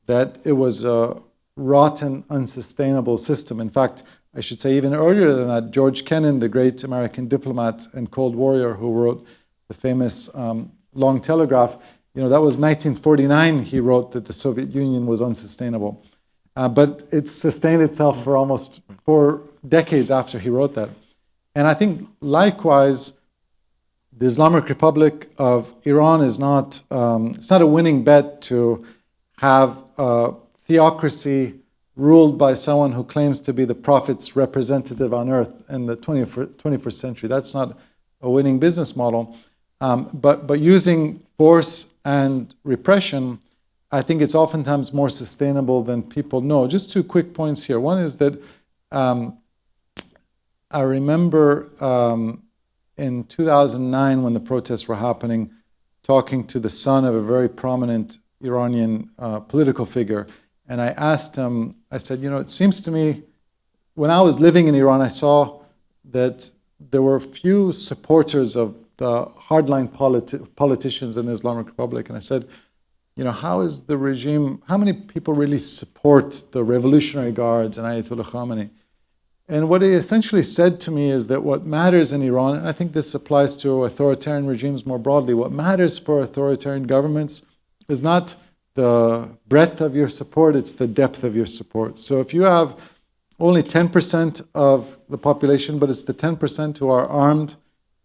that it was a rotten, unsustainable system. In fact, I should say even earlier than that, George Kennan, the great American diplomat and Cold Warrior who wrote the famous Long Telegraph, you know, that was 1949 he wrote that the Soviet Union was unsustainable. But it sustained itself for almost 4 decades after he wrote that. And I think likewise, the Islamic Republic of Iran is not, it's not a winning bet to have a theocracy ruled by someone who claims to be the Prophet's representative on earth in the 21st century. That's not a winning business model. But using force and repression, I think it's oftentimes more sustainable than people know. Just 2 quick points here. One is that I remember in 2009, when the protests were happening, talking to the son of a very prominent Iranian political figure. And I asked him, I said, you know, it seems to me, when I was living in Iran, I saw that there were few supporters of the hardline politicians in the Islamic Republic. And I said, you know, how is the regime, how many people really support the Revolutionary Guards and Ayatollah Khamenei? And what he essentially said to me is that what matters in Iran, and I think this applies to authoritarian regimes more broadly, what matters for authoritarian governments is not the breadth of your support, it's the depth of your support. So if you have only 10% of the population, but it's the 10% who are armed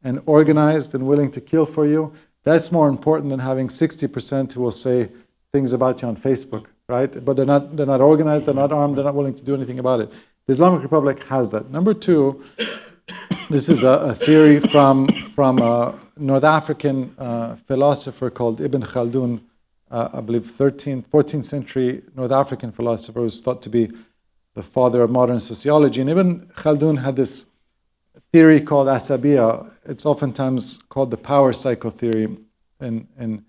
and organized and willing to kill for you, That's more important than having 60% who will say things about you on Facebook, right? But they're not organized, they're not armed, they're not willing to do anything about it. The Islamic Republic has that. Number two, this is a theory from a North African philosopher called Ibn Khaldun, I believe 14th century North African philosopher who was thought to be the father of modern sociology. And Ibn Khaldun had this theory called asabiya. It's oftentimes called the power cycle theory in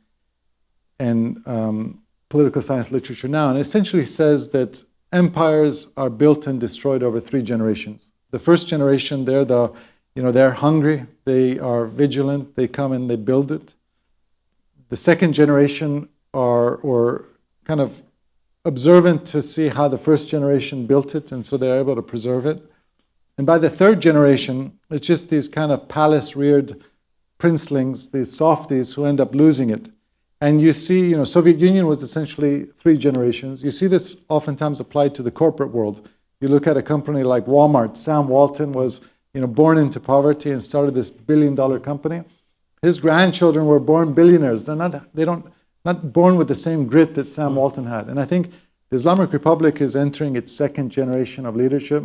political science literature now. And it essentially says that empires are built and destroyed over 3 generations. The first generation, they're hungry, they are vigilant, they come and they build it. The second generation are kind of observant to see how the first generation built it, and so they're able to preserve it. And by the third generation, it's just these kind of palace-reared princelings, these softies who end up losing it. And you see, Soviet Union was essentially 3 generations. You see this oftentimes applied to the corporate world. You look at a company like Walmart. Sam Walton was, born into poverty and started this billion-dollar company. His grandchildren were born billionaires. They're not born with the same grit that Sam Walton had. And I think the Islamic Republic is entering its second generation of leadership.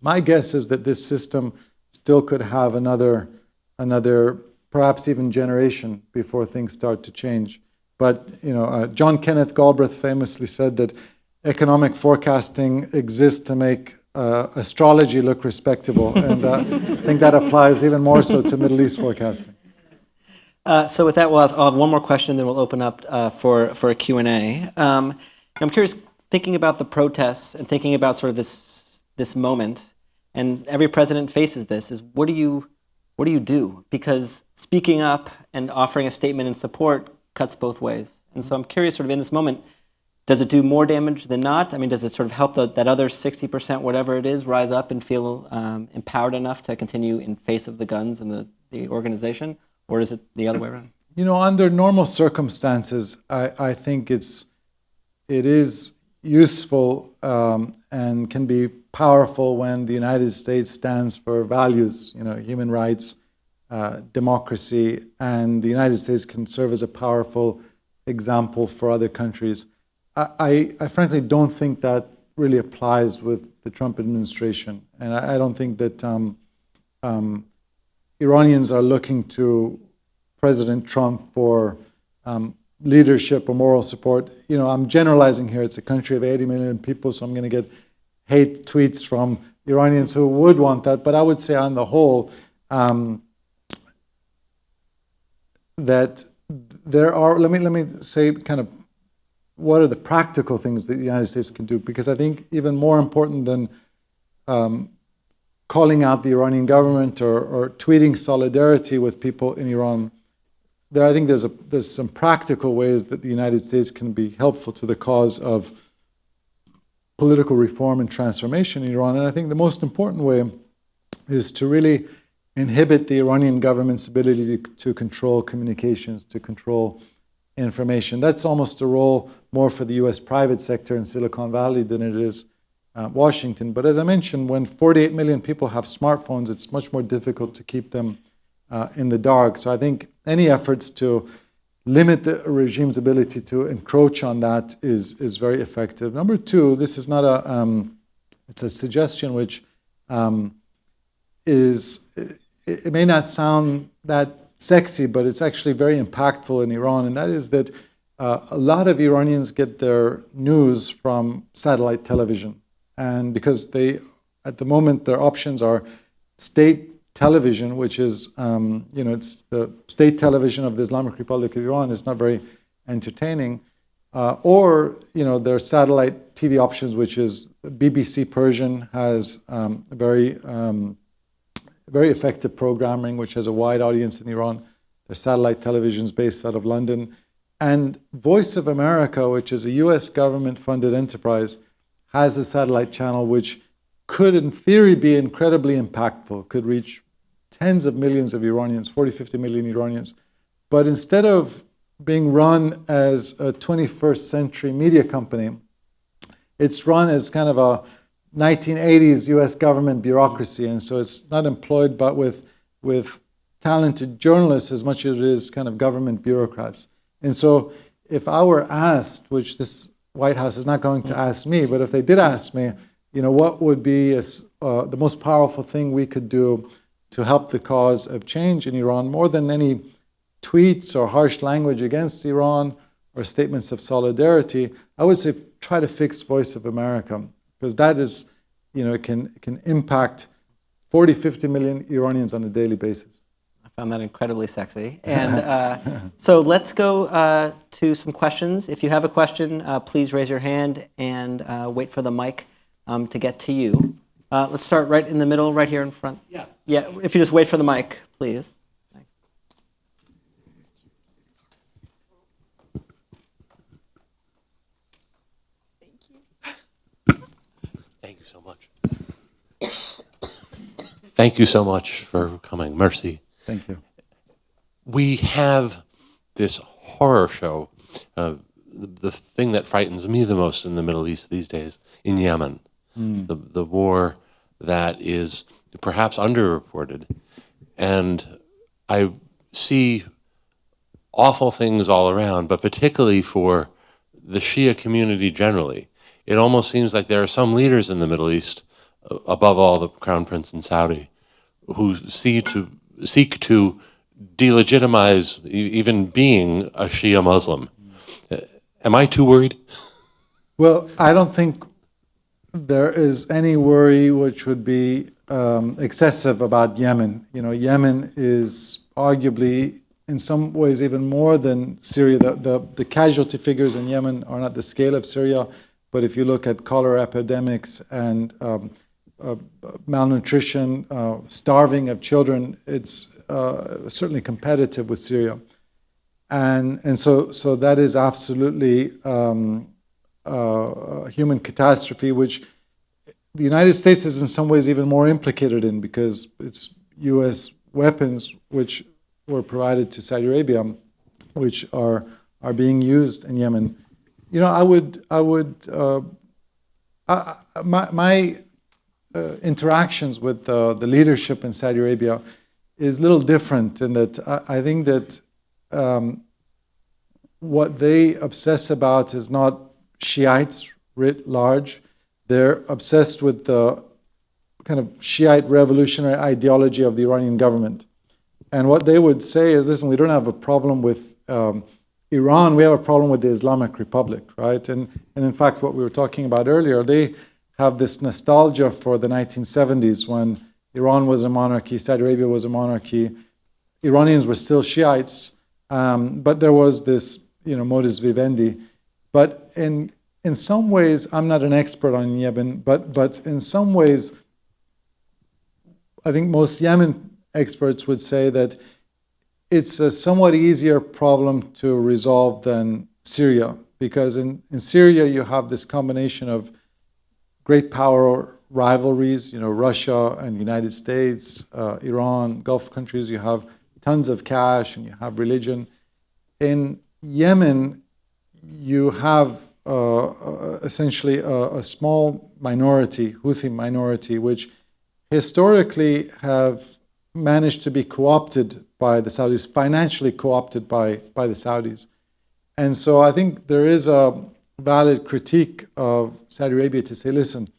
My guess is that this system still could have another perhaps even generation before things start to change. But John Kenneth Galbraith famously said that economic forecasting exists to make astrology look respectable, and I think that applies even more so to Middle East forecasting. So with that, I'll have one more question, then we'll open up for a Q&A. I'm curious, thinking about the protests and thinking about sort of this moment, and every president faces this, is what do you do? Because speaking up and offering a statement in support cuts both ways. And so I'm curious, sort of in this moment, does it do more damage than not? I mean, does it sort of help that other 60%, whatever it is, rise up and feel empowered enough to continue in face of the guns and the organization? Or is it the other way around? Under normal circumstances, I think it is useful and can be powerful when the United States stands for values, human rights, democracy, and the United States can serve as a powerful example for other countries. I frankly don't think that really applies with the Trump administration, and I don't think that Iranians are looking to President Trump for leadership or moral support. I'm generalizing here. It's a country of 80 million people, so I'm going to get hate tweets from Iranians who would want that. But I would say on the whole that there are, let me say kind of what are the practical things that the United States can do, because I think even more important than calling out the Iranian government or tweeting solidarity with people in Iran, I think there's some practical ways that the United States can be helpful to the cause of political reform and transformation in Iran. And I think the most important way is to really inhibit the Iranian government's ability to control communications, to control information. That's almost a role more for the US private sector in Silicon Valley than it is Washington. But as I mentioned, when 48 million people have smartphones, it's much more difficult to keep them in the dark. So I think any efforts to limit the regime's ability to encroach on that is very effective. Number two, this is not it's a suggestion which it may not sound that sexy, but it's actually very impactful in Iran, and that is that a lot of Iranians get their news from satellite television. And because at the moment, their options are state television, which is, it's the state television of the Islamic Republic of Iran. It's not very entertaining. Or, their satellite TV options, which is BBC Persian has very effective programming, which has a wide audience in Iran. Their satellite television is based out of London. And Voice of America, which is a US government-funded enterprise, has a satellite channel which could, in theory, be incredibly impactful, could reach tens of millions of Iranians, 40, 50 million Iranians. But instead of being run as a 21st century media company, it's run as kind of a 1980s US government bureaucracy. And so it's not employed but with talented journalists as much as it is kind of government bureaucrats. And so if I were asked, which this White House is not going to ask me, but if they did ask me, what would be the most powerful thing we could do to help the cause of change in Iran, more than any tweets or harsh language against Iran or statements of solidarity, I would say try to fix Voice of America, because that is, it can impact 40, 50 million Iranians on a daily basis. I found that incredibly sexy. And so let's go to some questions. If you have a question, please raise your hand and wait for the mic to get to you. Let's start right in the middle, right here in front. Yes. Yeah, if you just wait for the mic, please. Thanks. Thank you so much. Thank you so much for coming. Mercy. Thank you. We have this horror show, the thing that frightens me the most in the Middle East these days, in Yemen. The war that is perhaps underreported. And I see awful things all around, but particularly for the Shia community generally. It almost seems like there are some leaders in the Middle East, above all the Crown Prince in Saudi, who seek to delegitimize even being a Shia Muslim. Am I too worried? Well, I don't think there is any worry which would be excessive about Yemen. Yemen is arguably, in some ways, even more than Syria. The casualty figures in Yemen are not the scale of Syria, but if you look at cholera epidemics and malnutrition, starving of children, it's certainly competitive with Syria. And so that is absolutely a human catastrophe, which the United States is in some ways even more implicated in, because it's U.S. weapons which were provided to Saudi Arabia, which are being used in Yemen. My interactions with the leadership in Saudi Arabia is a little different in that I think that what they obsess about is not Shiites writ large. They're obsessed with the kind of Shiite revolutionary ideology of the Iranian government. And what they would say is, listen, we don't have a problem with Iran, we have a problem with the Islamic Republic, right? And in fact, what we were talking about earlier, they have this nostalgia for the 1970s when Iran was a monarchy, Saudi Arabia was a monarchy. Iranians were still Shiites, but there was this, modus vivendi. But in some ways, I'm not an expert on Yemen, but in some ways, I think most Yemen experts would say that it's a somewhat easier problem to resolve than Syria, because in Syria you have this combination of great power rivalries, Russia and the United States, Iran, Gulf countries. You have tons of cash and you have religion. In Yemen, you have essentially a small minority, Houthi minority, which historically have managed to be co-opted by the Saudis, financially co-opted by the Saudis. And so I think there is a valid critique of Saudi Arabia to say, listen,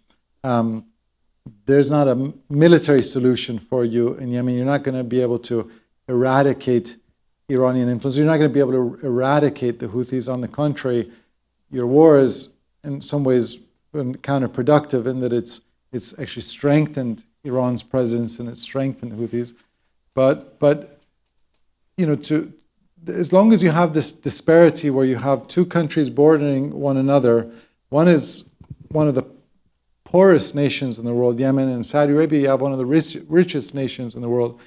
there's not a military solution for you in Yemen. You're not going to be able to eradicate Iranian influence. You're not going to be able to eradicate the Houthis. On the contrary, your war is in some ways counterproductive in that it's actually strengthened Iran's presence and it's strengthened the Houthis. But as long as you have this disparity where you have two countries bordering one another, one is one of the poorest nations in the world, Yemen, and Saudi Arabia, you have one of the richest nations in the world.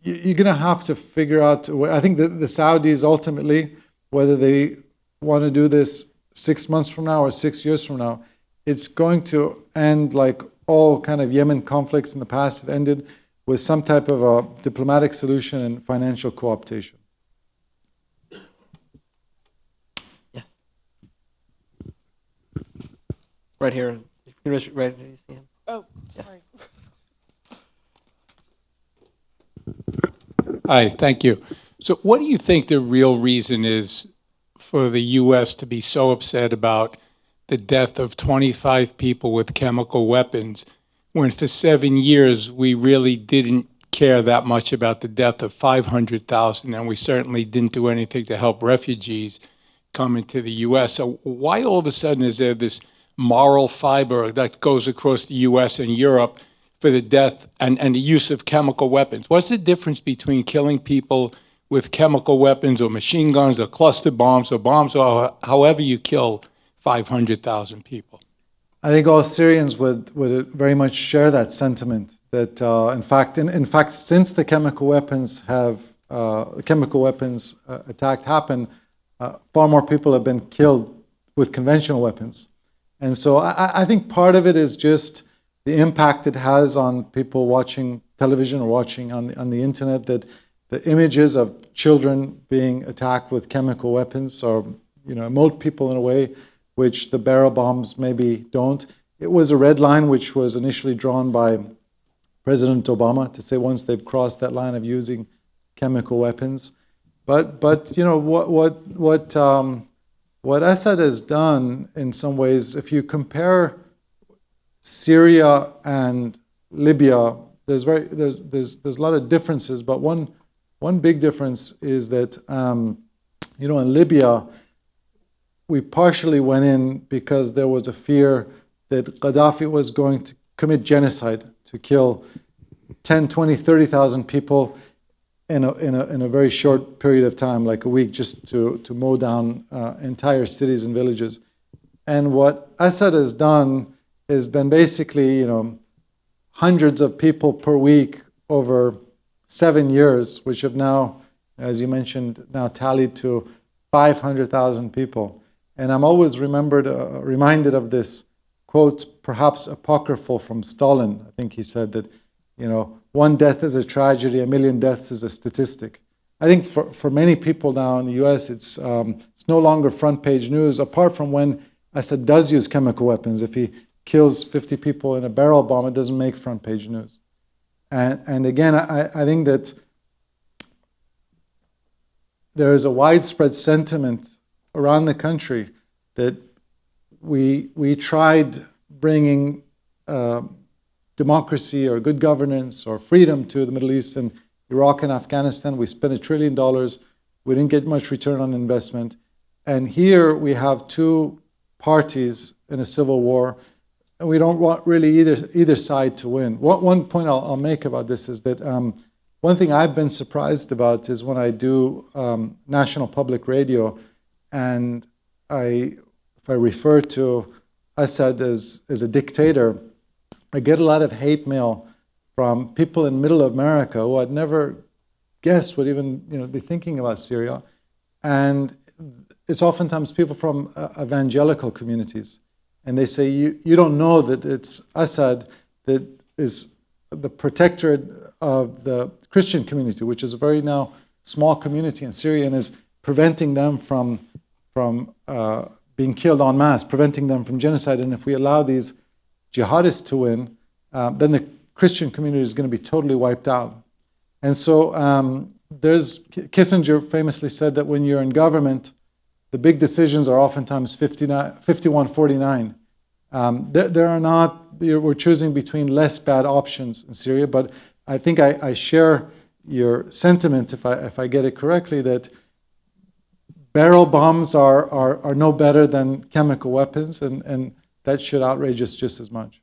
You're going to have to figure out, I think that the Saudis ultimately, whether they want to do this 6 months from now or 6 years from now, it's going to end like all kind of Yemen conflicts in the past have ended, with some type of a diplomatic solution and financial co-optation. Yes. Right here. If you can right here, you see him. Oh, sorry. Hi, thank you. So what do you think the real reason is for the U.S. to be so upset about the death of 25 people with chemical weapons when for 7 years we really didn't care that much about the death of 500,000, and we certainly didn't do anything to help refugees come into the U.S.? So why all of a sudden is there this moral fiber that goes across the U.S. and Europe for the death and the use of chemical weapons? What's the difference between killing people with chemical weapons or machine guns or cluster bombs or however you kill 500,000 people? I think all Syrians would very much share that sentiment. That in fact, since the chemical weapons attack happened, far more people have been killed with conventional weapons. And so I think part of it is just the impact it has on people watching television or watching on the internet, that the images of children being attacked with chemical weapons or emote people in a way which the barrel bombs maybe don't. It was a red line which was initially drawn by President Obama to say once they've crossed that line of using chemical weapons. But what Assad has done in some ways, if you compare Syria and Libya, there's a lot of differences, but one big difference is that in Libya we partially went in because there was a fear that Gaddafi was going to commit genocide, to kill 10, 20, 30,000 people in a very short period of time, like a week, just to mow down entire cities and villages. And what Assad has done has been basically, hundreds of people per week over 7 years, which have now, as you mentioned, now tallied to 500,000 people. And I'm always reminded of this quote, perhaps apocryphal, from Stalin. I think he said that, one death is a tragedy, a million deaths is a statistic. I think for many people now in the U.S., it's no longer front page news, apart from when Assad does use chemical weapons. If he kills 50 people in a barrel bomb, it doesn't make front page news. And again, I think that there is a widespread sentiment around the country that we tried bringing democracy or good governance or freedom to the Middle East and Iraq and Afghanistan. We spent $1 trillion. We didn't get much return on investment. And here we have two parties in a civil war, and we don't want really either side to win. One point I'll make about this is that one thing I've been surprised about is when I do national public radio, and if I refer to Assad as a dictator, I get a lot of hate mail from people in middle America who I'd never guessed would even be thinking about Syria. And it's oftentimes people from evangelical communities. And they say, you don't know that it's Assad that is the protectorate of the Christian community, which is a very now small community in Syria, and is preventing them from being killed en masse, preventing them from genocide. And if we allow these jihadists to win, then the Christian community is going to be totally wiped out. And so Kissinger famously said that when you're in government, the big decisions are oftentimes 51-49. There are not, we're choosing between less bad options in Syria, but I think I share your sentiment, if I get it correctly, that barrel bombs are no better than chemical weapons, and that should outrage us just as much.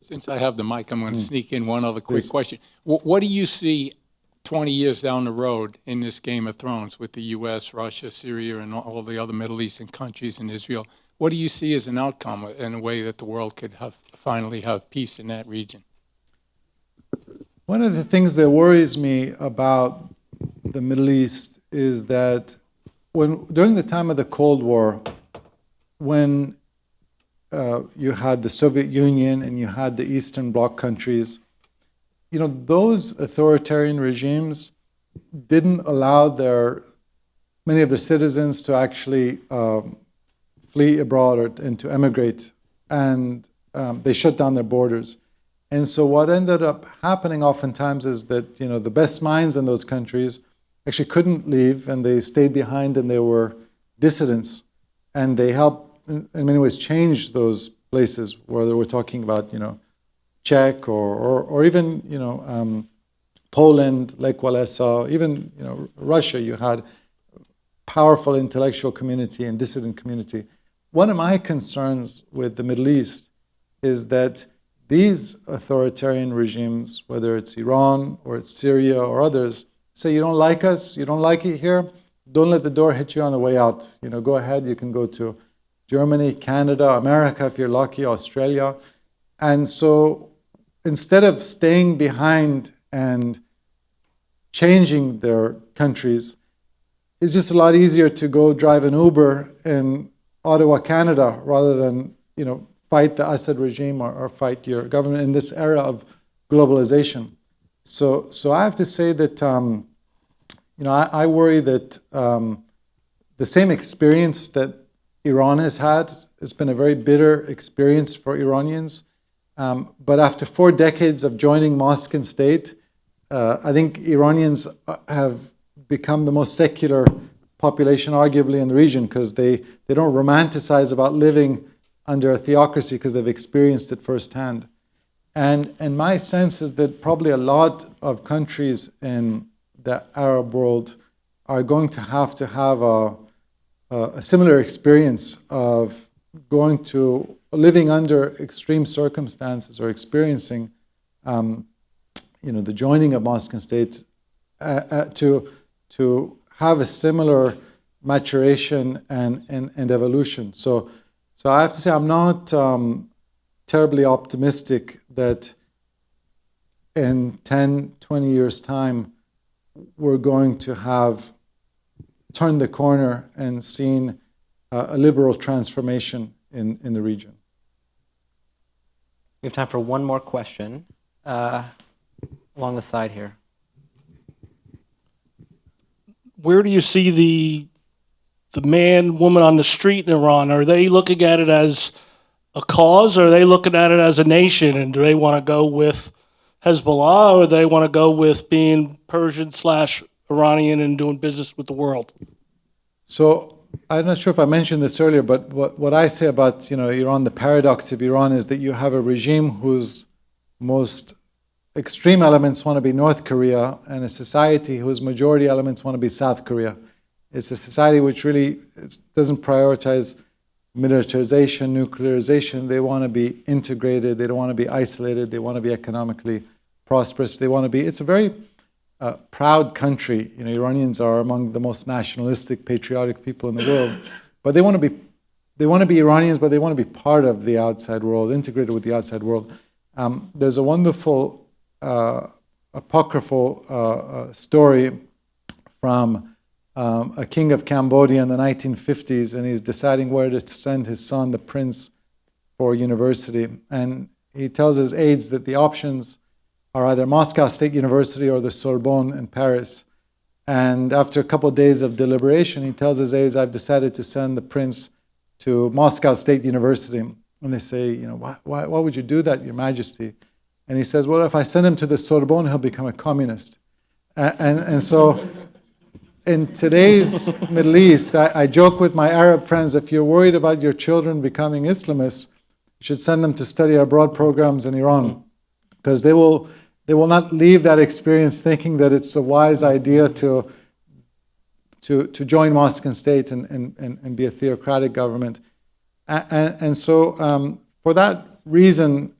Since I have the mic, I'm going to sneak in one other quick question. What do you see 20 years down the road in this Game of Thrones with the U.S., Russia, Syria, and all the other Middle Eastern countries and Israel? What do you see as an outcome in a way that the world could finally have peace in that region? One of the things that worries me about the Middle East is that during the time of the Cold War, when you had the Soviet Union and you had the Eastern Bloc countries, those authoritarian regimes didn't allow many of their citizens to actually flee abroad and to emigrate, and they shut down their borders. And so what ended up happening oftentimes is that, the best minds in those countries actually couldn't leave, and they stayed behind, and they were dissidents. And they helped, in many ways, change those places, whether we're talking about, Czech or even, Poland, Lech Walesa, even, Russia. You had powerful intellectual community and dissident community. One of my concerns with the Middle East is that these authoritarian regimes, whether it's Iran or it's Syria or others, say, you don't like us, you don't like it here, don't let the door hit you on the way out. Go ahead, you can go to Germany, Canada, America, if you're lucky, Australia. And so instead of staying behind and changing their countries, it's just a lot easier to go drive an Uber in Ottawa, Canada, rather than, fight the Assad regime or fight your government in this era of globalization. So I have to say that, I worry that the same experience that Iran has had, it's been a very bitter experience for Iranians. But after 4 decades of joining mosque and state, I think Iranians have become the most secular population, arguably, in the region, because they don't romanticize about living under a theocracy because they've experienced it firsthand. And my sense is that probably a lot of countries in the Arab world are going to have a similar experience of living under extreme circumstances or experiencing, the joining of mosque and state to have a similar maturation and evolution. So I have to say I'm not terribly optimistic that in 10, 20 years' time, we're going to have turned the corner and seen a liberal transformation in the region. We have time for one more question along the side here. Where do you see the man, woman on the street in Iran? Are they looking at it as a cause, or are they looking at it as a nation? And do they want to go with Hezbollah, or do they want to go with being Persian/Iranian and doing business with the world? So I'm not sure if I mentioned this earlier, but what I say about Iran, the paradox of Iran is that you have a regime whose most extreme elements want to be North Korea, and a society whose majority elements want to be South Korea. It's a society which really doesn't prioritize militarization, nuclearization. They want to be integrated. They don't want to be isolated. They want to be economically prosperous. It's a very proud country. Iranians are among the most nationalistic, patriotic people in the world. But they want to be Iranians, but they want to be part of the outside world, integrated with the outside world. There's a wonderful apocryphal story from a king of Cambodia in the 1950s, and he's deciding where to send his son, the prince, for university. And he tells his aides that the options are either Moscow State University or the Sorbonne in Paris. And after a couple of days of deliberation, he tells his aides, I've decided to send the prince to Moscow State University. And they say, why would you do that, Your Majesty? And he says, well, if I send him to the Sorbonne, he'll become a communist. And so in today's Middle East, I joke with my Arab friends, if you're worried about your children becoming Islamists, you should send them to study abroad programs in Iran, because they will not leave that experience thinking that it's a wise idea to join mosque and state and be a theocratic government. And so for that reason,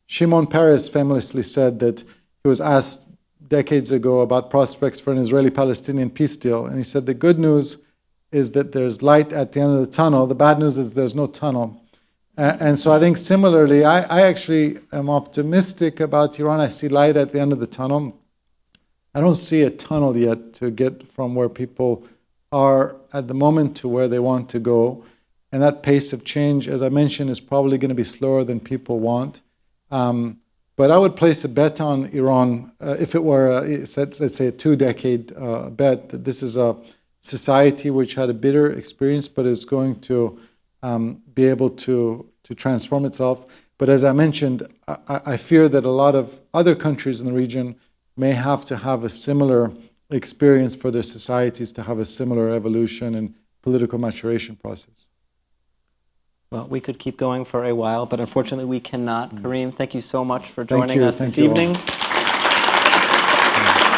Shimon Peres famously said that he was asked decades ago about prospects for an Israeli-Palestinian peace deal. And he said, the good news is that there's light at the end of the tunnel. The bad news is there's no tunnel. And so I think similarly, I actually am optimistic about Iran. I see light at the end of the tunnel. I don't see a tunnel yet to get from where people are at the moment to where they want to go. And that pace of change, as I mentioned, is probably going to be slower than people want. But I would place a bet on Iran if it were, let's say, a 2-decade bet, that this is a society which had a bitter experience but is going to be able to transform itself. But as I mentioned, I fear that a lot of other countries in the region may have to have a similar experience for their societies to have a similar evolution and political maturation process. Well, we could keep going for a while, but unfortunately we cannot. Karim, thank you so much for joining you. us Thank this you all. evening.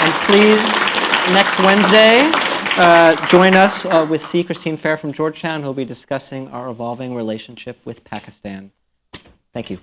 And please, next Wednesday, join us with C. Christine Fair from Georgetown, who will be discussing our evolving relationship with Pakistan. Thank you.